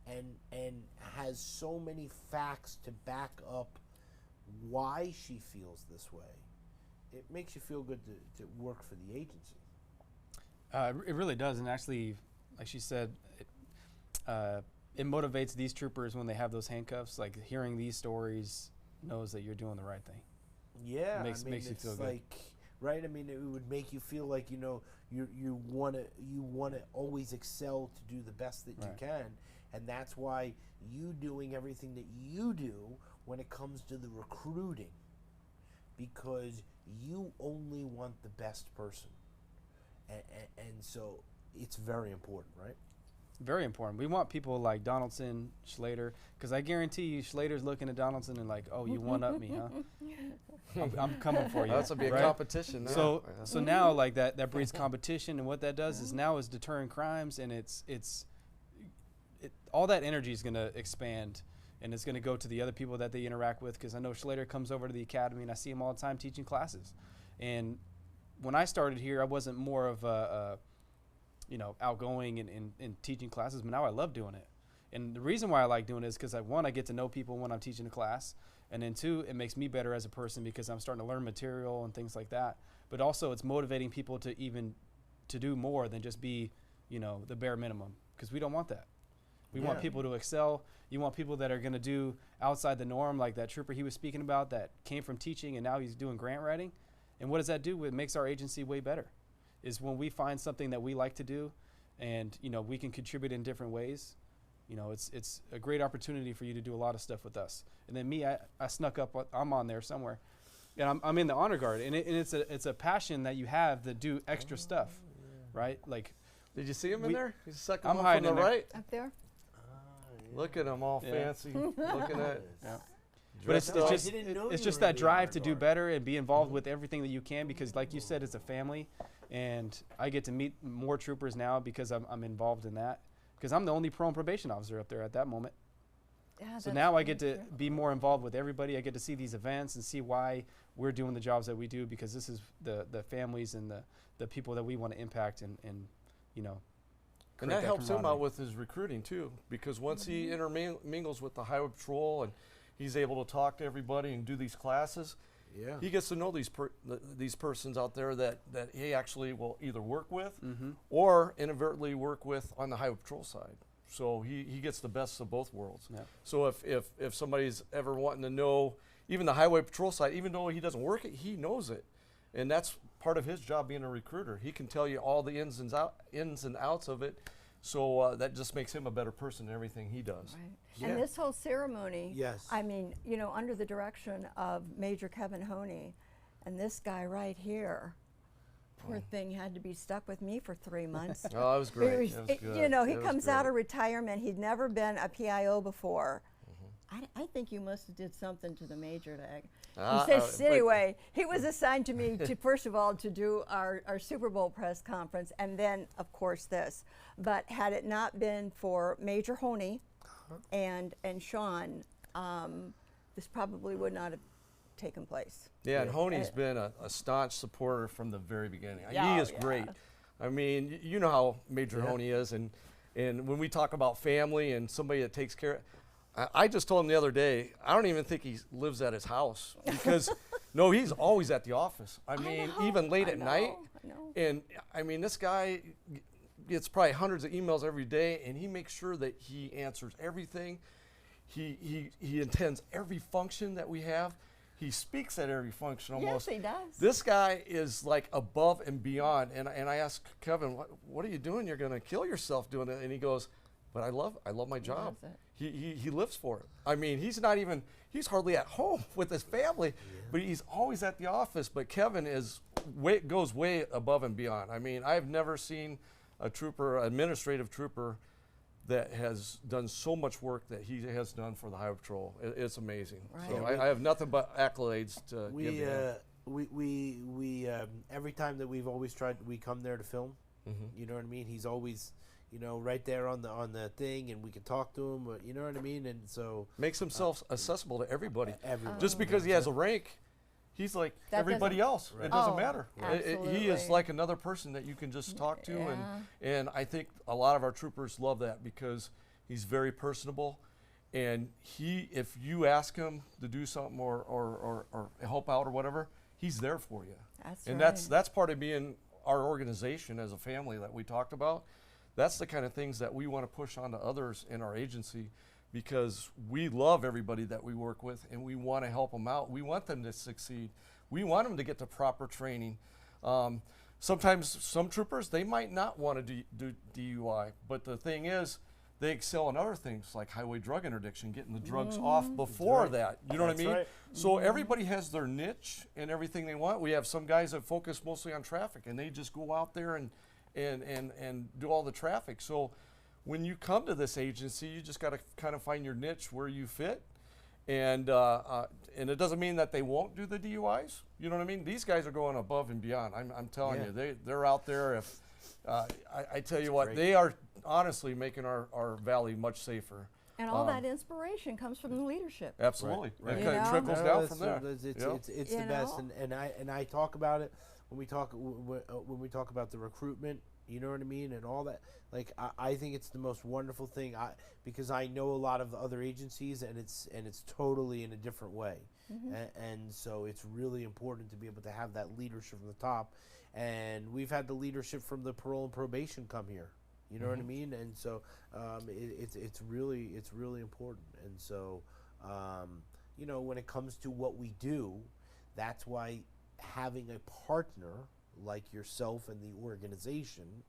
and has so many facts to back up why she feels this way, it makes you feel good to work for the agency. It really does, and actually, like she said, it motivates these troopers when they have those handcuffs. Like hearing these stories knows that you're doing the right thing. Yeah, Makes you it's feel good. like, right? I mean, it would make you feel like, you know, you want to always excel to do the best that you Right. can, and that's why you doing everything that you do when it comes to the recruiting, because you only want the best person, and so it's very important, right? Very important. We want people like Donaldson, Schlater, because I guarantee you, Schlater's looking at Donaldson and like, oh, you one up me, huh? I'm coming for you. That's a big right? competition. Now. So Yeah. so now like that breeds competition, and what that does is now is deterring crimes, and all that energy is going to expand, and it's going to go to the other people that they interact with. Because I know Schlater comes over to the academy, and I see him all the time teaching classes. And when I started here, I wasn't more of a outgoing and teaching classes, but now I love doing it. And the reason why I like doing it is because one, I get to know people when I'm teaching a class, and then two, it makes me better as a person because I'm starting to learn material and things like that. But also, it's motivating people to do more than just be, the bare minimum, because we don't want that. We want Yeah. people to excel. You want people that are going to do outside the norm, like that trooper he was speaking about that came from teaching and now he's doing grant writing. And what does that do? It makes our agency way better. Is when we find something that we like to do, and we can contribute in different ways. It's a great opportunity for you to do a lot of stuff with us. And then me, I snuck up. I'm on there somewhere, and I'm in the honor guard, and it's a passion that you have to do extra stuff, right? Like Did you see him in we- there? He's the 2nd I'm one hiding from the in there. right. Up there? Look at him, all Yeah. fancy, looking at. Yeah. But it's dressed up. just I didn't know it's you just were in that the drive honor to do guard. better and be involved with everything that you can, because like you said, it's a family, and I get to meet more troopers now because I'm involved in that, because I'm the only parole and probation officer up there at that moment. Yeah, So that's now I very get to true. be more involved with everybody. I get to see these events and see why we're doing the jobs that we do, because this is the families and the people that we want to impact and And create that helps him camaraderie. out with his recruiting too, because once he intermingles with the highway patrol and he's able to talk to everybody and do these classes, Yeah. he gets to know these persons out there that he actually will either work with or inadvertently work with on the highway patrol side. So he gets the best of both worlds. Yeah. So if somebody's ever wanting to know even the highway patrol side, even though he doesn't work it, he knows it. And that's part of his job being a recruiter. He can tell you all the ins and outs of it. So that just makes him a better person in everything he does. Right. Yeah. And this whole ceremony, Yes. I mean, under the direction of Major Kevin Honey, and this guy right here, poor thing had to be stuck with me for 3 months. Oh, that was great. That was good. He That was comes out great. of retirement. He'd never been a PIO before. I think you must have did something to the major to Uh, he says, but- anyway, he was assigned to me to, first of all, to do our Super Bowl press conference, and then, of course, this. But had it not been for Major Honey and Sean, this probably would not have taken place. Yeah, and Honey's been a staunch supporter from the very beginning. Yeah, He is yeah. great. I mean, you know how Major Yeah. Honey is, and when we talk about family and somebody that takes care, I just told him the other day, I don't even think he lives at his house because, no, he's always at the office. I mean, know, even late I at night. I know. And I mean, this guy gets probably hundreds of emails every day, and he makes sure that he answers everything. He attends every function that we have. He speaks at every function almost. Yes, he does. This guy is like above and beyond. And I asked Kevin, what are you doing? You're going to kill yourself doing it. And he goes, but I love my job. loves it. He lives for it. I mean, he's hardly at home with his family, but he's always at the office. But Kevin goes way above and beyond. I mean, I've never seen a administrative trooper that has done so much work that he has done for the Highway Patrol. It's amazing. Right. So Yeah, I have nothing but accolades to give We him. we every time that we've always tried, we come there to film. Mm-hmm. You know what I mean? He's always, right there on the thing, and we can talk to him. You know what I mean? And so Makes himself accessible to everybody. everyone. Just because he has a rank, he's like That everybody doesn't- else. Right. It doesn't Oh, matter. He is absolutely. like another person that you can just talk to, and I think a lot of our troopers love that because he's very personable, and if you ask him to do something or help out or whatever, he's there for you. That's And right. that's part of being our organization as a family that we talked about. That's the kind of things that we want to push on to others in our agency, because we love everybody that we work with and we want to help them out. We want them to succeed. We want them to get the proper training. Sometimes some troopers, they might not want to do DUI, but the thing is, they excel in other things like highway drug interdiction, getting the drugs off before right. that. You know what I That's mean? right. So everybody has their niche and everything they want. We have some guys that focus mostly on traffic, and they just go out there and do all the traffic. So when you come to this agency, you just got to kind of find your niche where you fit. And it doesn't mean that they won't do the DUIs. You know what I mean? These guys are going above and beyond. I'm telling Yeah. you, they're out there. If I tell you what, great. they are honestly making our valley much safer. And all that inspiration comes from the leadership. Absolutely, Right. it You kind of know? trickles No, down that's from there. It's You the best, know? and I talk about it when we talk about the recruitment. You know what I mean, and all that. Like I think it's the most wonderful thing. Because I know a lot of the other agencies, and it's totally in a different way, and so it's really important to be able to have that leadership from the top. And we've had the leadership from the parole and probation come here. You know what I mean? And so it's really important. And so when it comes to what we do, that's why having a partner like yourself and the organization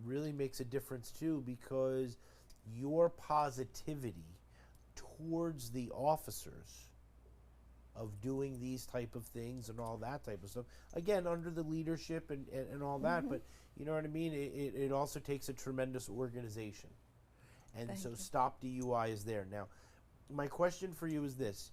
really makes a difference too, because your positivity towards the officers of doing these type of things and all that type of stuff, again under the leadership and all that, but you know what I mean, it also takes a tremendous organization. And Thank so you. Stop DUI is there. Now my question for you is this: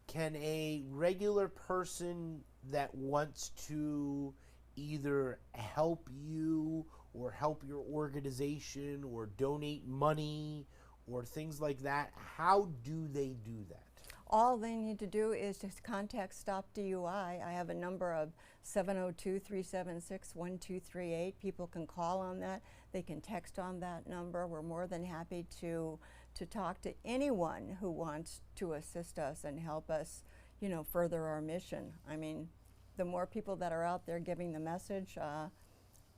can a regular person that wants to either help you or help your organization or donate money or things like that, how do they do that? All they need to do is just contact Stop DUI. I have a number of 702-376-1238. People can call on that. They can text on that number. We're more than happy to talk to anyone who wants to assist us and help us, further our mission. I mean, the more people that are out there giving the message,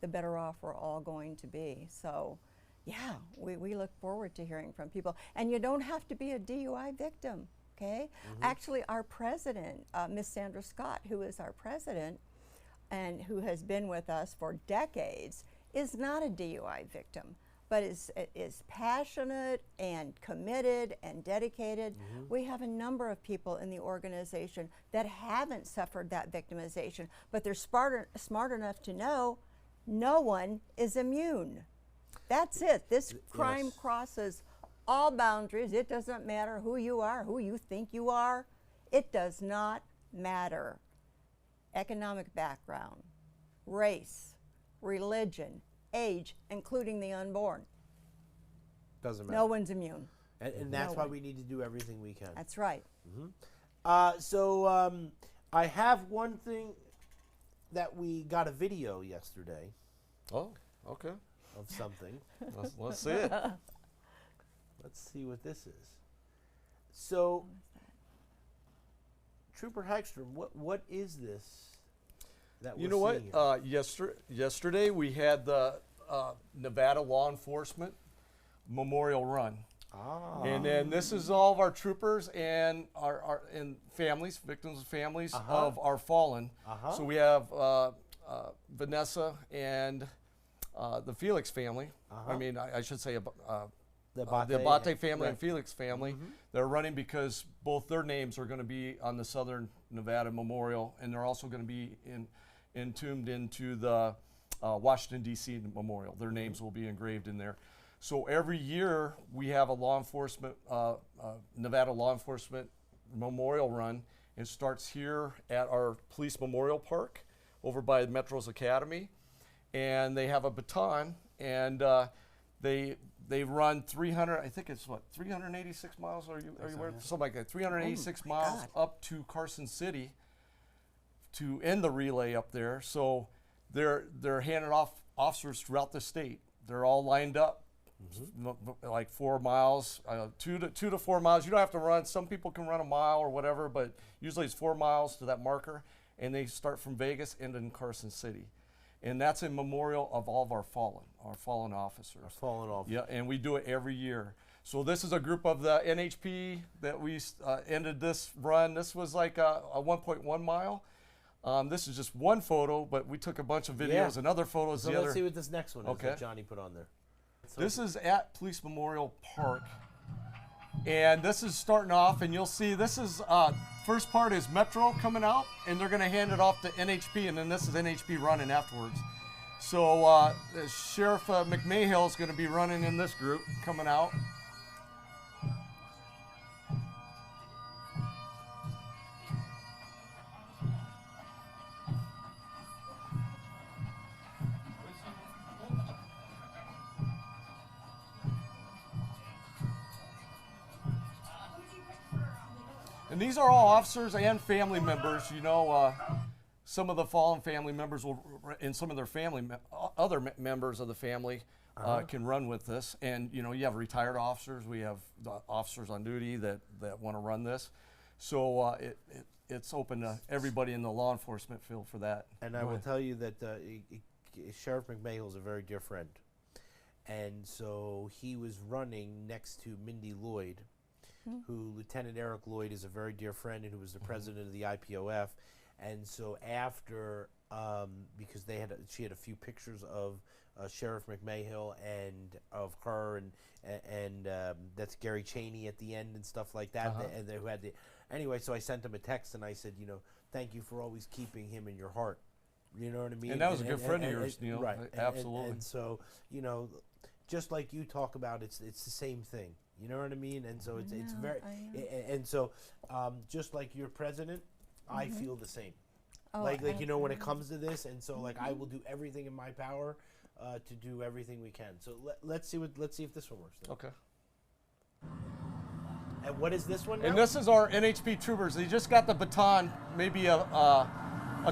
the better off we're all going to be. So, yeah, we look forward to hearing from people. And you don't have to be a DUI victim. Okay. Actually, our president, Miss Sandra Scott, who is our president and who has been with us for decades, is not a DUI victim, but is passionate and committed and dedicated. We have a number of people in the organization that haven't suffered that victimization, but they're smart enough to know no one is immune. That's it. This crime Yes. crosses all boundaries. It doesn't matter who you are, who you think you are. It does not matter. Economic background, race, religion, age, including the unborn. Doesn't matter. No one's immune. And that's No why one. we need to do everything we can. That's right. So I have one thing that we got a video yesterday Oh, okay. of something. Let's see it. Let's see what this is. So, Trooper Hagstrom, what is this that You we're know what? seeing here? Yesterday we had the Nevada Law Enforcement Memorial Run. And then this is all of our troopers and our and families, victims and families of our fallen. So we have Vanessa and the Felix family. Uh-huh. I mean, I should say The the Abate, Abate family and right. Felix family. They're running because both their names are going to be on the Southern Nevada Memorial, and they're also going to be entombed into the Washington, D.C. Memorial. Their names will be engraved in there. So every year we have a law enforcement, Nevada law enforcement memorial run. It starts here at our Police Memorial Park over by Metro's Academy, and they have a baton, and they run 300. I think it's what 386 miles. Are you aware? Something like that. 386 miles God. up to Carson City to end the relay up there. So they're handing off officers throughout the state. They're all lined up. Like 4 miles, 2 to 4 miles. You don't have to run. Some people can run a mile or whatever, but usually it's 4 miles to that marker, and they start from Vegas and in Carson City, and that's in memorial of all of our fallen officers. Falling off. Yeah, and we do it every year. So this is a group of the NHP that we ended this run. This was like a 1.1 mile. This is just one photo, but we took a bunch of videos Yeah. and other photos. So the let's other. see what this next one is Okay. that Johnny put on there. This is at Police Memorial Park, and this is starting off, and you'll see this is first part is Metro coming out, and they're going to hand it off to NHP, and then this is NHP running afterwards. So Sheriff McMahill is going to be running in this group coming out. And these are all officers and family members. You know, some of the fallen family members will, and some of their family, other members of the family can run with this. And you know, you have retired officers. We have the officers on duty that want to run this. So it's open to everybody in the law enforcement field for that. And I will tell you that Sheriff McMahill is a very dear friend. And so he was running next to Mindy Lloyd, who Lieutenant Eric Lloyd is a very dear friend and who was the president of the IPOF. And so after, because she had a few pictures of Sheriff McMahill and of her, and that's Gary Cheney at the end and stuff like that. And who had anyway, so I sent him a text and I said, you know, thank you for always keeping him in your heart. You know what I mean? And that was a good friend of yours, Neil. Right. Absolutely. And so, you know, just like you talk about, it's the same thing. You know what I mean? And so it's very, and so just like your president, I feel the same. Oh, like you know, when it comes to this, and so like I will do everything in my power to do everything we can. So let's see if this one works. Then. Okay. And what is this one now? And this is our NHP troopers. They just got the baton maybe a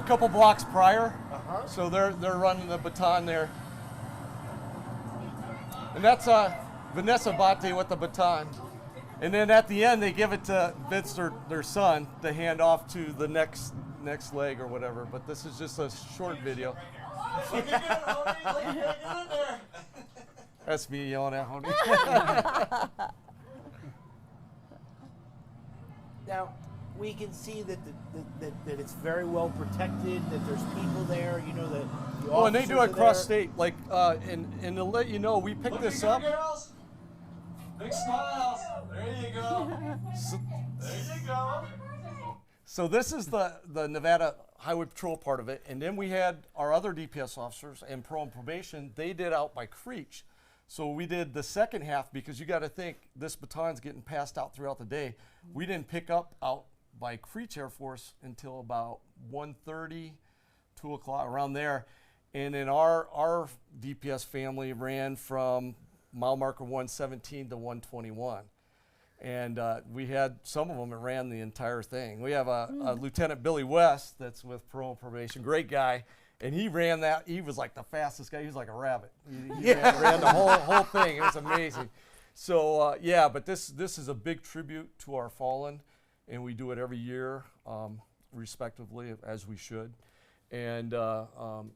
couple blocks prior. So they're running the baton there. And that's Vanessa Abate with the baton. And then at the end, they give it to Vince, their son, to hand off to the next leg or whatever. But this is just a short video. That's me yelling at Honey. Now, we can see that that it's very well protected, that there's people there, you know, that the Oh, and they officers do are it cross there. state. Like, and to let you know, we picked this up. Girls. Big smiles. There you go. There you go. So this is the Nevada Highway Patrol part of it, and then we had our other DPS officers and pro and probation. They did out by Creech. So we did the second half because you got to think this baton's getting passed out throughout the day. We didn't pick up out by Creech Air Force until about 1:30, 2 o'clock, around there. And then our DPS family ran from mile marker 117 to 121. And we had some of them that ran the entire thing. We have a Lieutenant Billy West that's with parole and probation, great guy, and he ran that. He was like the fastest guy. He was like a rabbit. He ran the whole thing. It was amazing. So yeah, but this is a big tribute to our fallen, and we do it every year, respectively, as we should. And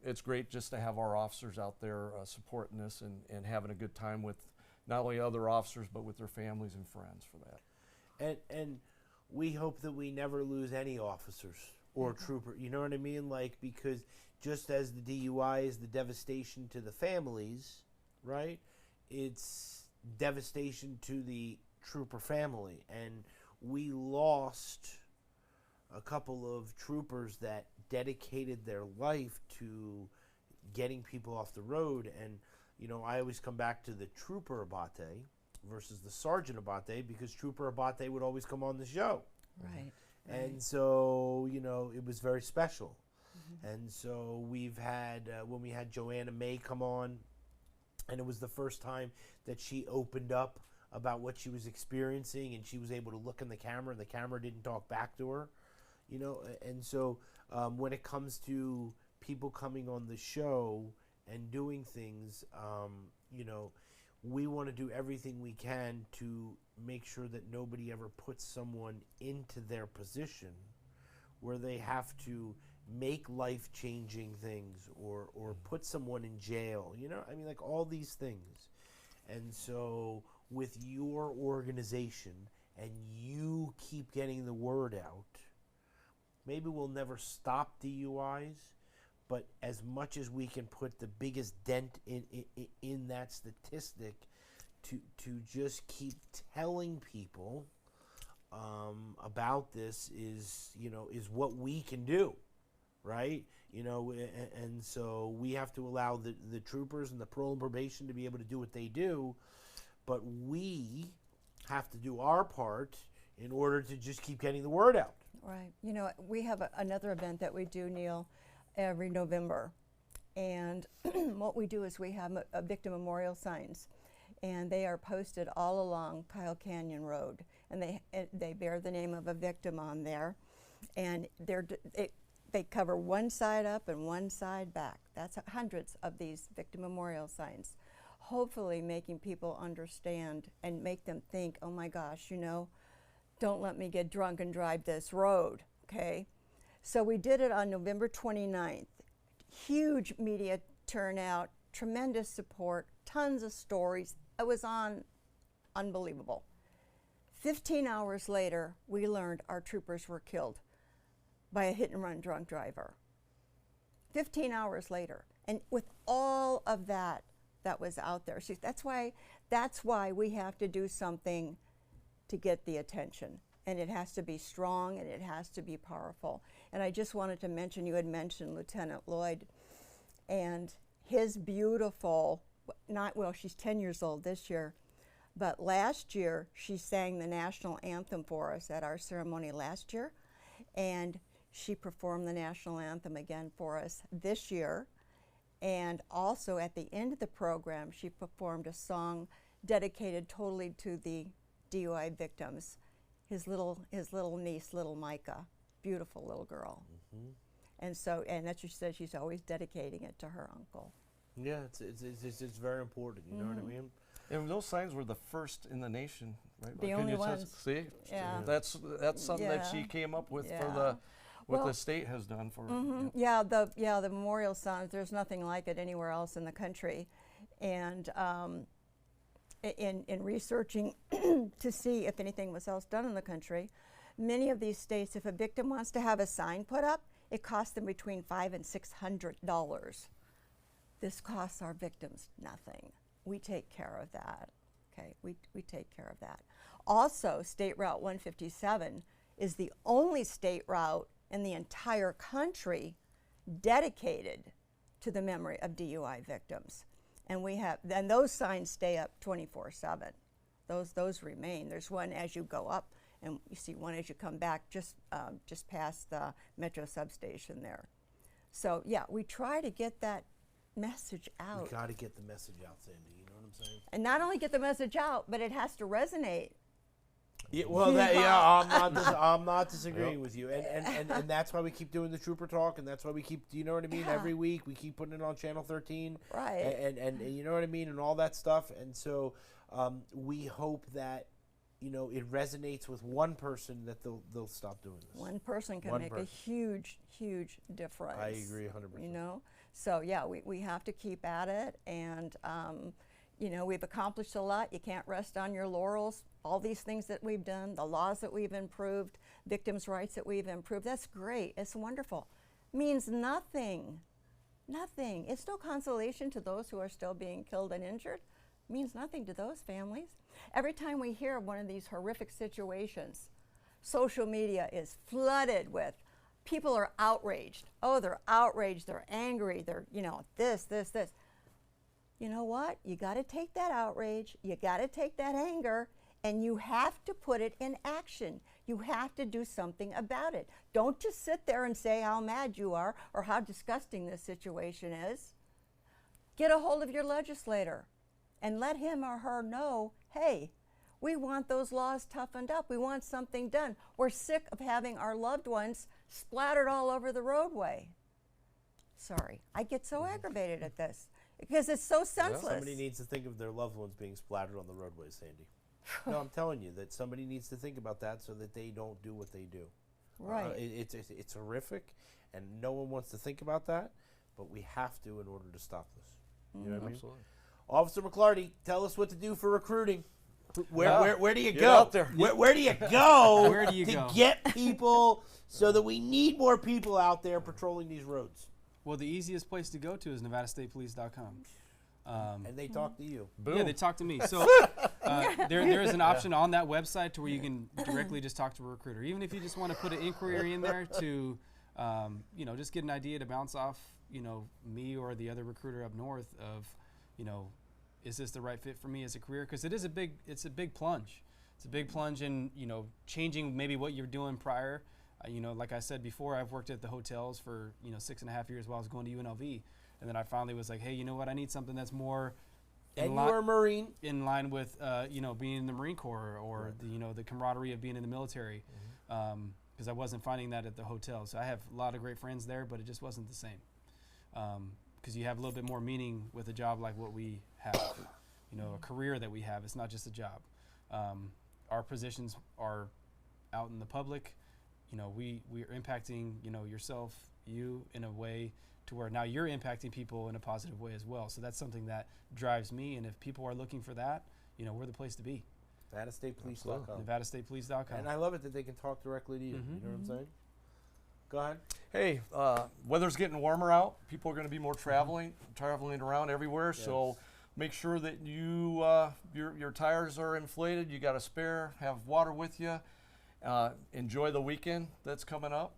it's great just to have our officers out there supporting this and having a good time with not only other officers, but with their families and friends for that. And we hope that we never lose any officers or trooper. You know what I mean? Like, because just as the DUI is the devastation to the families, right? It's devastation to the trooper family. And we lost a couple of troopers that dedicated their life to getting people off the road. And, you know, I always come back to the Trooper Abate versus the Sergeant Abate, because Trooper Abate would always come on the show. Right. And so, you know, it was very special. And so we've had, when we had Joanna May come on, and it was the first time that she opened up about what she was experiencing, and she was able to look in the camera, and the camera didn't talk back to her, you know. And so when it comes to people coming on the show and doing things, you know, we want to do everything we can to make sure that nobody ever puts someone into their position where they have to make life-changing things or put someone in jail, you know. I mean, like, all these things. And so with your organization, and you keep getting the word out, maybe we'll never stop DUIs, but as much as we can put the biggest dent in that statistic to just keep telling people about this is, you know, is what we can do, right? You know, and so we have to allow the troopers and the parole and probation to be able to do what they do, but we have to do our part in order to just keep getting the word out. Right. You know, we have another event that we do, Neil, every November. And what we do is we have a victim memorial signs, and they are posted all along Kyle Canyon Road. And they bear the name of a victim on there. And they cover one side up and one side back. That's hundreds of these victim memorial signs. Hopefully making people understand and make them think, oh my gosh, you know, don't let me get drunk and drive this road, okay? So we did it on November 29th. Huge media turnout, tremendous support, tons of stories. It was unbelievable. 15 hours later, we learned our troopers were killed by a hit-and-run drunk driver. 15 hours later. And with all of that was out there. See, that's why we have to do something to get the attention. And it has to be strong, and it has to be powerful. And I just wanted to mention, you had mentioned Lieutenant Lloyd and his beautiful, she's 10 years old this year, but last year she sang the national anthem for us at our ceremony last year, and she performed the national anthem again for us this year. And also at the end of the program, she performed a song dedicated totally to the DUI victims. His little niece, little Micah, beautiful little girl. Mm-hmm. And that's what she said, she's always dedicating it to her uncle. Yeah, it's very important, you know what I mean? And those signs were the first in the nation, right? The Can only you just ones. see? Yeah. That's something that she Yeah. came up with Yeah. for what Well, the state has done for. Yeah, the memorial signs, there's nothing like it anywhere else in the country. And in researching to see if anything was else done in the country, many of these states, if a victim wants to have a sign put up, it costs them between $500 and $600. This costs our victims nothing. We take care of that. Okay, we take care of that. Also, State Route 157 is the only state route in the entire country dedicated to the memory of DUI victims. And those signs stay up 24/7. Those remain. There's one as you go up, and you see one as you come back just past the Metro substation there. So yeah, we try to get that message out. We got to get the message out, Sandy. You know what I'm saying? And not only get the message out, but it has to resonate. Yeah, well, I'm not disagreeing with you, and that's why we keep doing the Trooper Talk, and that's why we keep, you know what I mean? Yeah. Every week we keep putting it on Channel 13, Right. And you know what I mean, and all that stuff, and so we hope that, you know, it resonates with one person, that they'll stop doing this. One person can One make person. a huge difference. I agree 100%. You know, so yeah, we have to keep at it, and you know, we've accomplished a lot. You can't rest on your laurels. All these things that we've done, the laws that we've improved, victims' rights that we've improved, that's great. It's wonderful. Means nothing Nothing. It's no consolation to those who are still being killed and injured. It means nothing to those families. Every time we hear of one of these horrific situations, social media is flooded with people are outraged. Oh, they're outraged, they're angry, they're, this. You know what? You got to take that outrage, you got to take that anger, and you have to put it in action. You have to do something about it. Don't just sit there and say how mad you are or how disgusting this situation is. Get a hold of your legislator and let him or her know, hey, we want those laws toughened up. We want something done. We're sick of having our loved ones splattered all over the roadway. Sorry, I get so aggravated at this because it's so senseless. Somebody needs to think of their loved ones being splattered on the roadways, Sandy. No, I'm telling you that somebody needs to think about that so that they don't do what they do. Right. It's horrific, and no one wants to think about that, but we have to in order to stop this. You know what I mean? Absolutely. Officer McClarty, tell us what to do for recruiting. Where do you Get go? out there. Where do you go Where do you to go? get people so that we need more people out there patrolling these roads? Well, the easiest place to go to is NevadaStatePolice.com. And they talk to you. Boom. Yeah, they talk to me. So there is an option on that website to where you can directly just talk to a recruiter. Even if you just want to put an inquiry in there to, just get an idea to bounce off, me or the other recruiter up north of, is this the right fit for me as a career? Because it's a big plunge. It's a big plunge in, changing maybe what you're doing prior. Like I said before, I've worked at the hotels for, 6.5 years while I was going to UNLV. And then I finally was like, hey, you know what? I need something that's more And you are a Marine. in line with, being in the Marine Corps or the camaraderie of being in the military. Because I wasn't finding that at the hotel. So I have a lot of great friends there, but it just wasn't the same. Because you have a little bit more meaning with a job like what we have, a career that we have. It's not just a job. Our positions are out in the public. We are impacting, yourself, you in a way to where now you're impacting people in a positive way as well. So that's something that drives me. And if people are looking for that, we're the place to be. NevadaStatePolice.com. NevadaStatePolice.com. And I love it that they can talk directly to you. You know what I'm saying? Go ahead. Hey, weather's getting warmer out. People are going to be more traveling around everywhere. So make sure that you your tires are inflated. You got a spare. Have water with you. Enjoy the weekend that's coming up.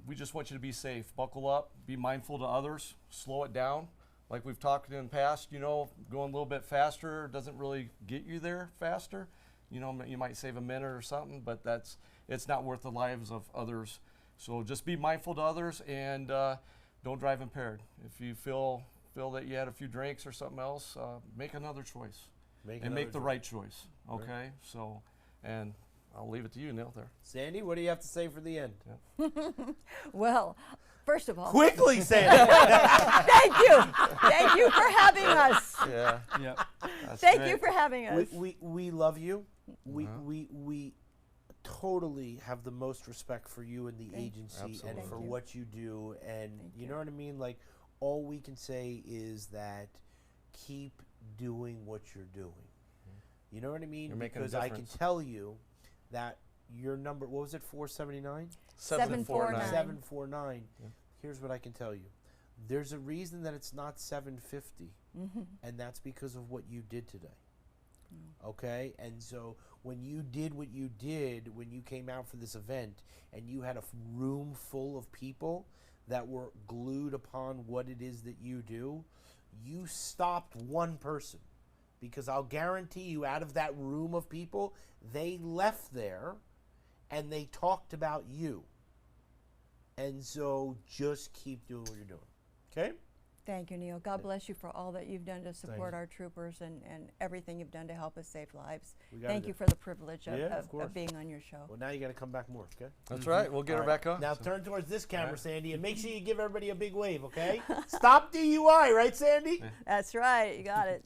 We just want you to be safe. Buckle up. Be mindful to others. Slow it down. Like we've talked in the past, going a little bit faster doesn't really get you there faster. You might save a minute or something, but it's not worth the lives of others. So just be mindful to others and don't drive impaired. If you feel that you had a few drinks or something else, make another choice. Make the right choice. Okay. Right. So, and I'll leave it to you, Neil. There. Sandy, what do you have to say for the end? Well, first of all, Quickly, Sandy. thank you for having us. Yeah. Yep. Thank you for having us. We love you. We totally have the most respect for you and the agency and Absolutely. for Thank you. what you do. And Thank you you. know what I mean? Like, all we can say is that keep doing what you're doing. You know what I mean? You're making a because I can difference. tell you that your number, what was it, 479? 749. 749. Here's what I can tell you. There's a reason that it's not 750, and that's because of what you did today. Okay? And so when you did what you did, when you came out for this event, and you had a room full of people that were glued upon what it is that you do, you stopped one person. Because I'll guarantee you, out of that room of people, they left there and they talked about you. And so just keep doing what you're doing. Okay? Thank you, Neil. God bless you for all that you've done to support you. our troopers and everything you've done to help us save lives. We gotta Thank do- you for the privilege of, Yeah, of course. of being on your show. Well, now you got to come back more, okay? That's right. We'll get her All right. back on. Now So- turn towards this camera, Sandy, and make sure you give everybody a big wave, okay? Stop DUI, right, Sandy? That's right. You got it.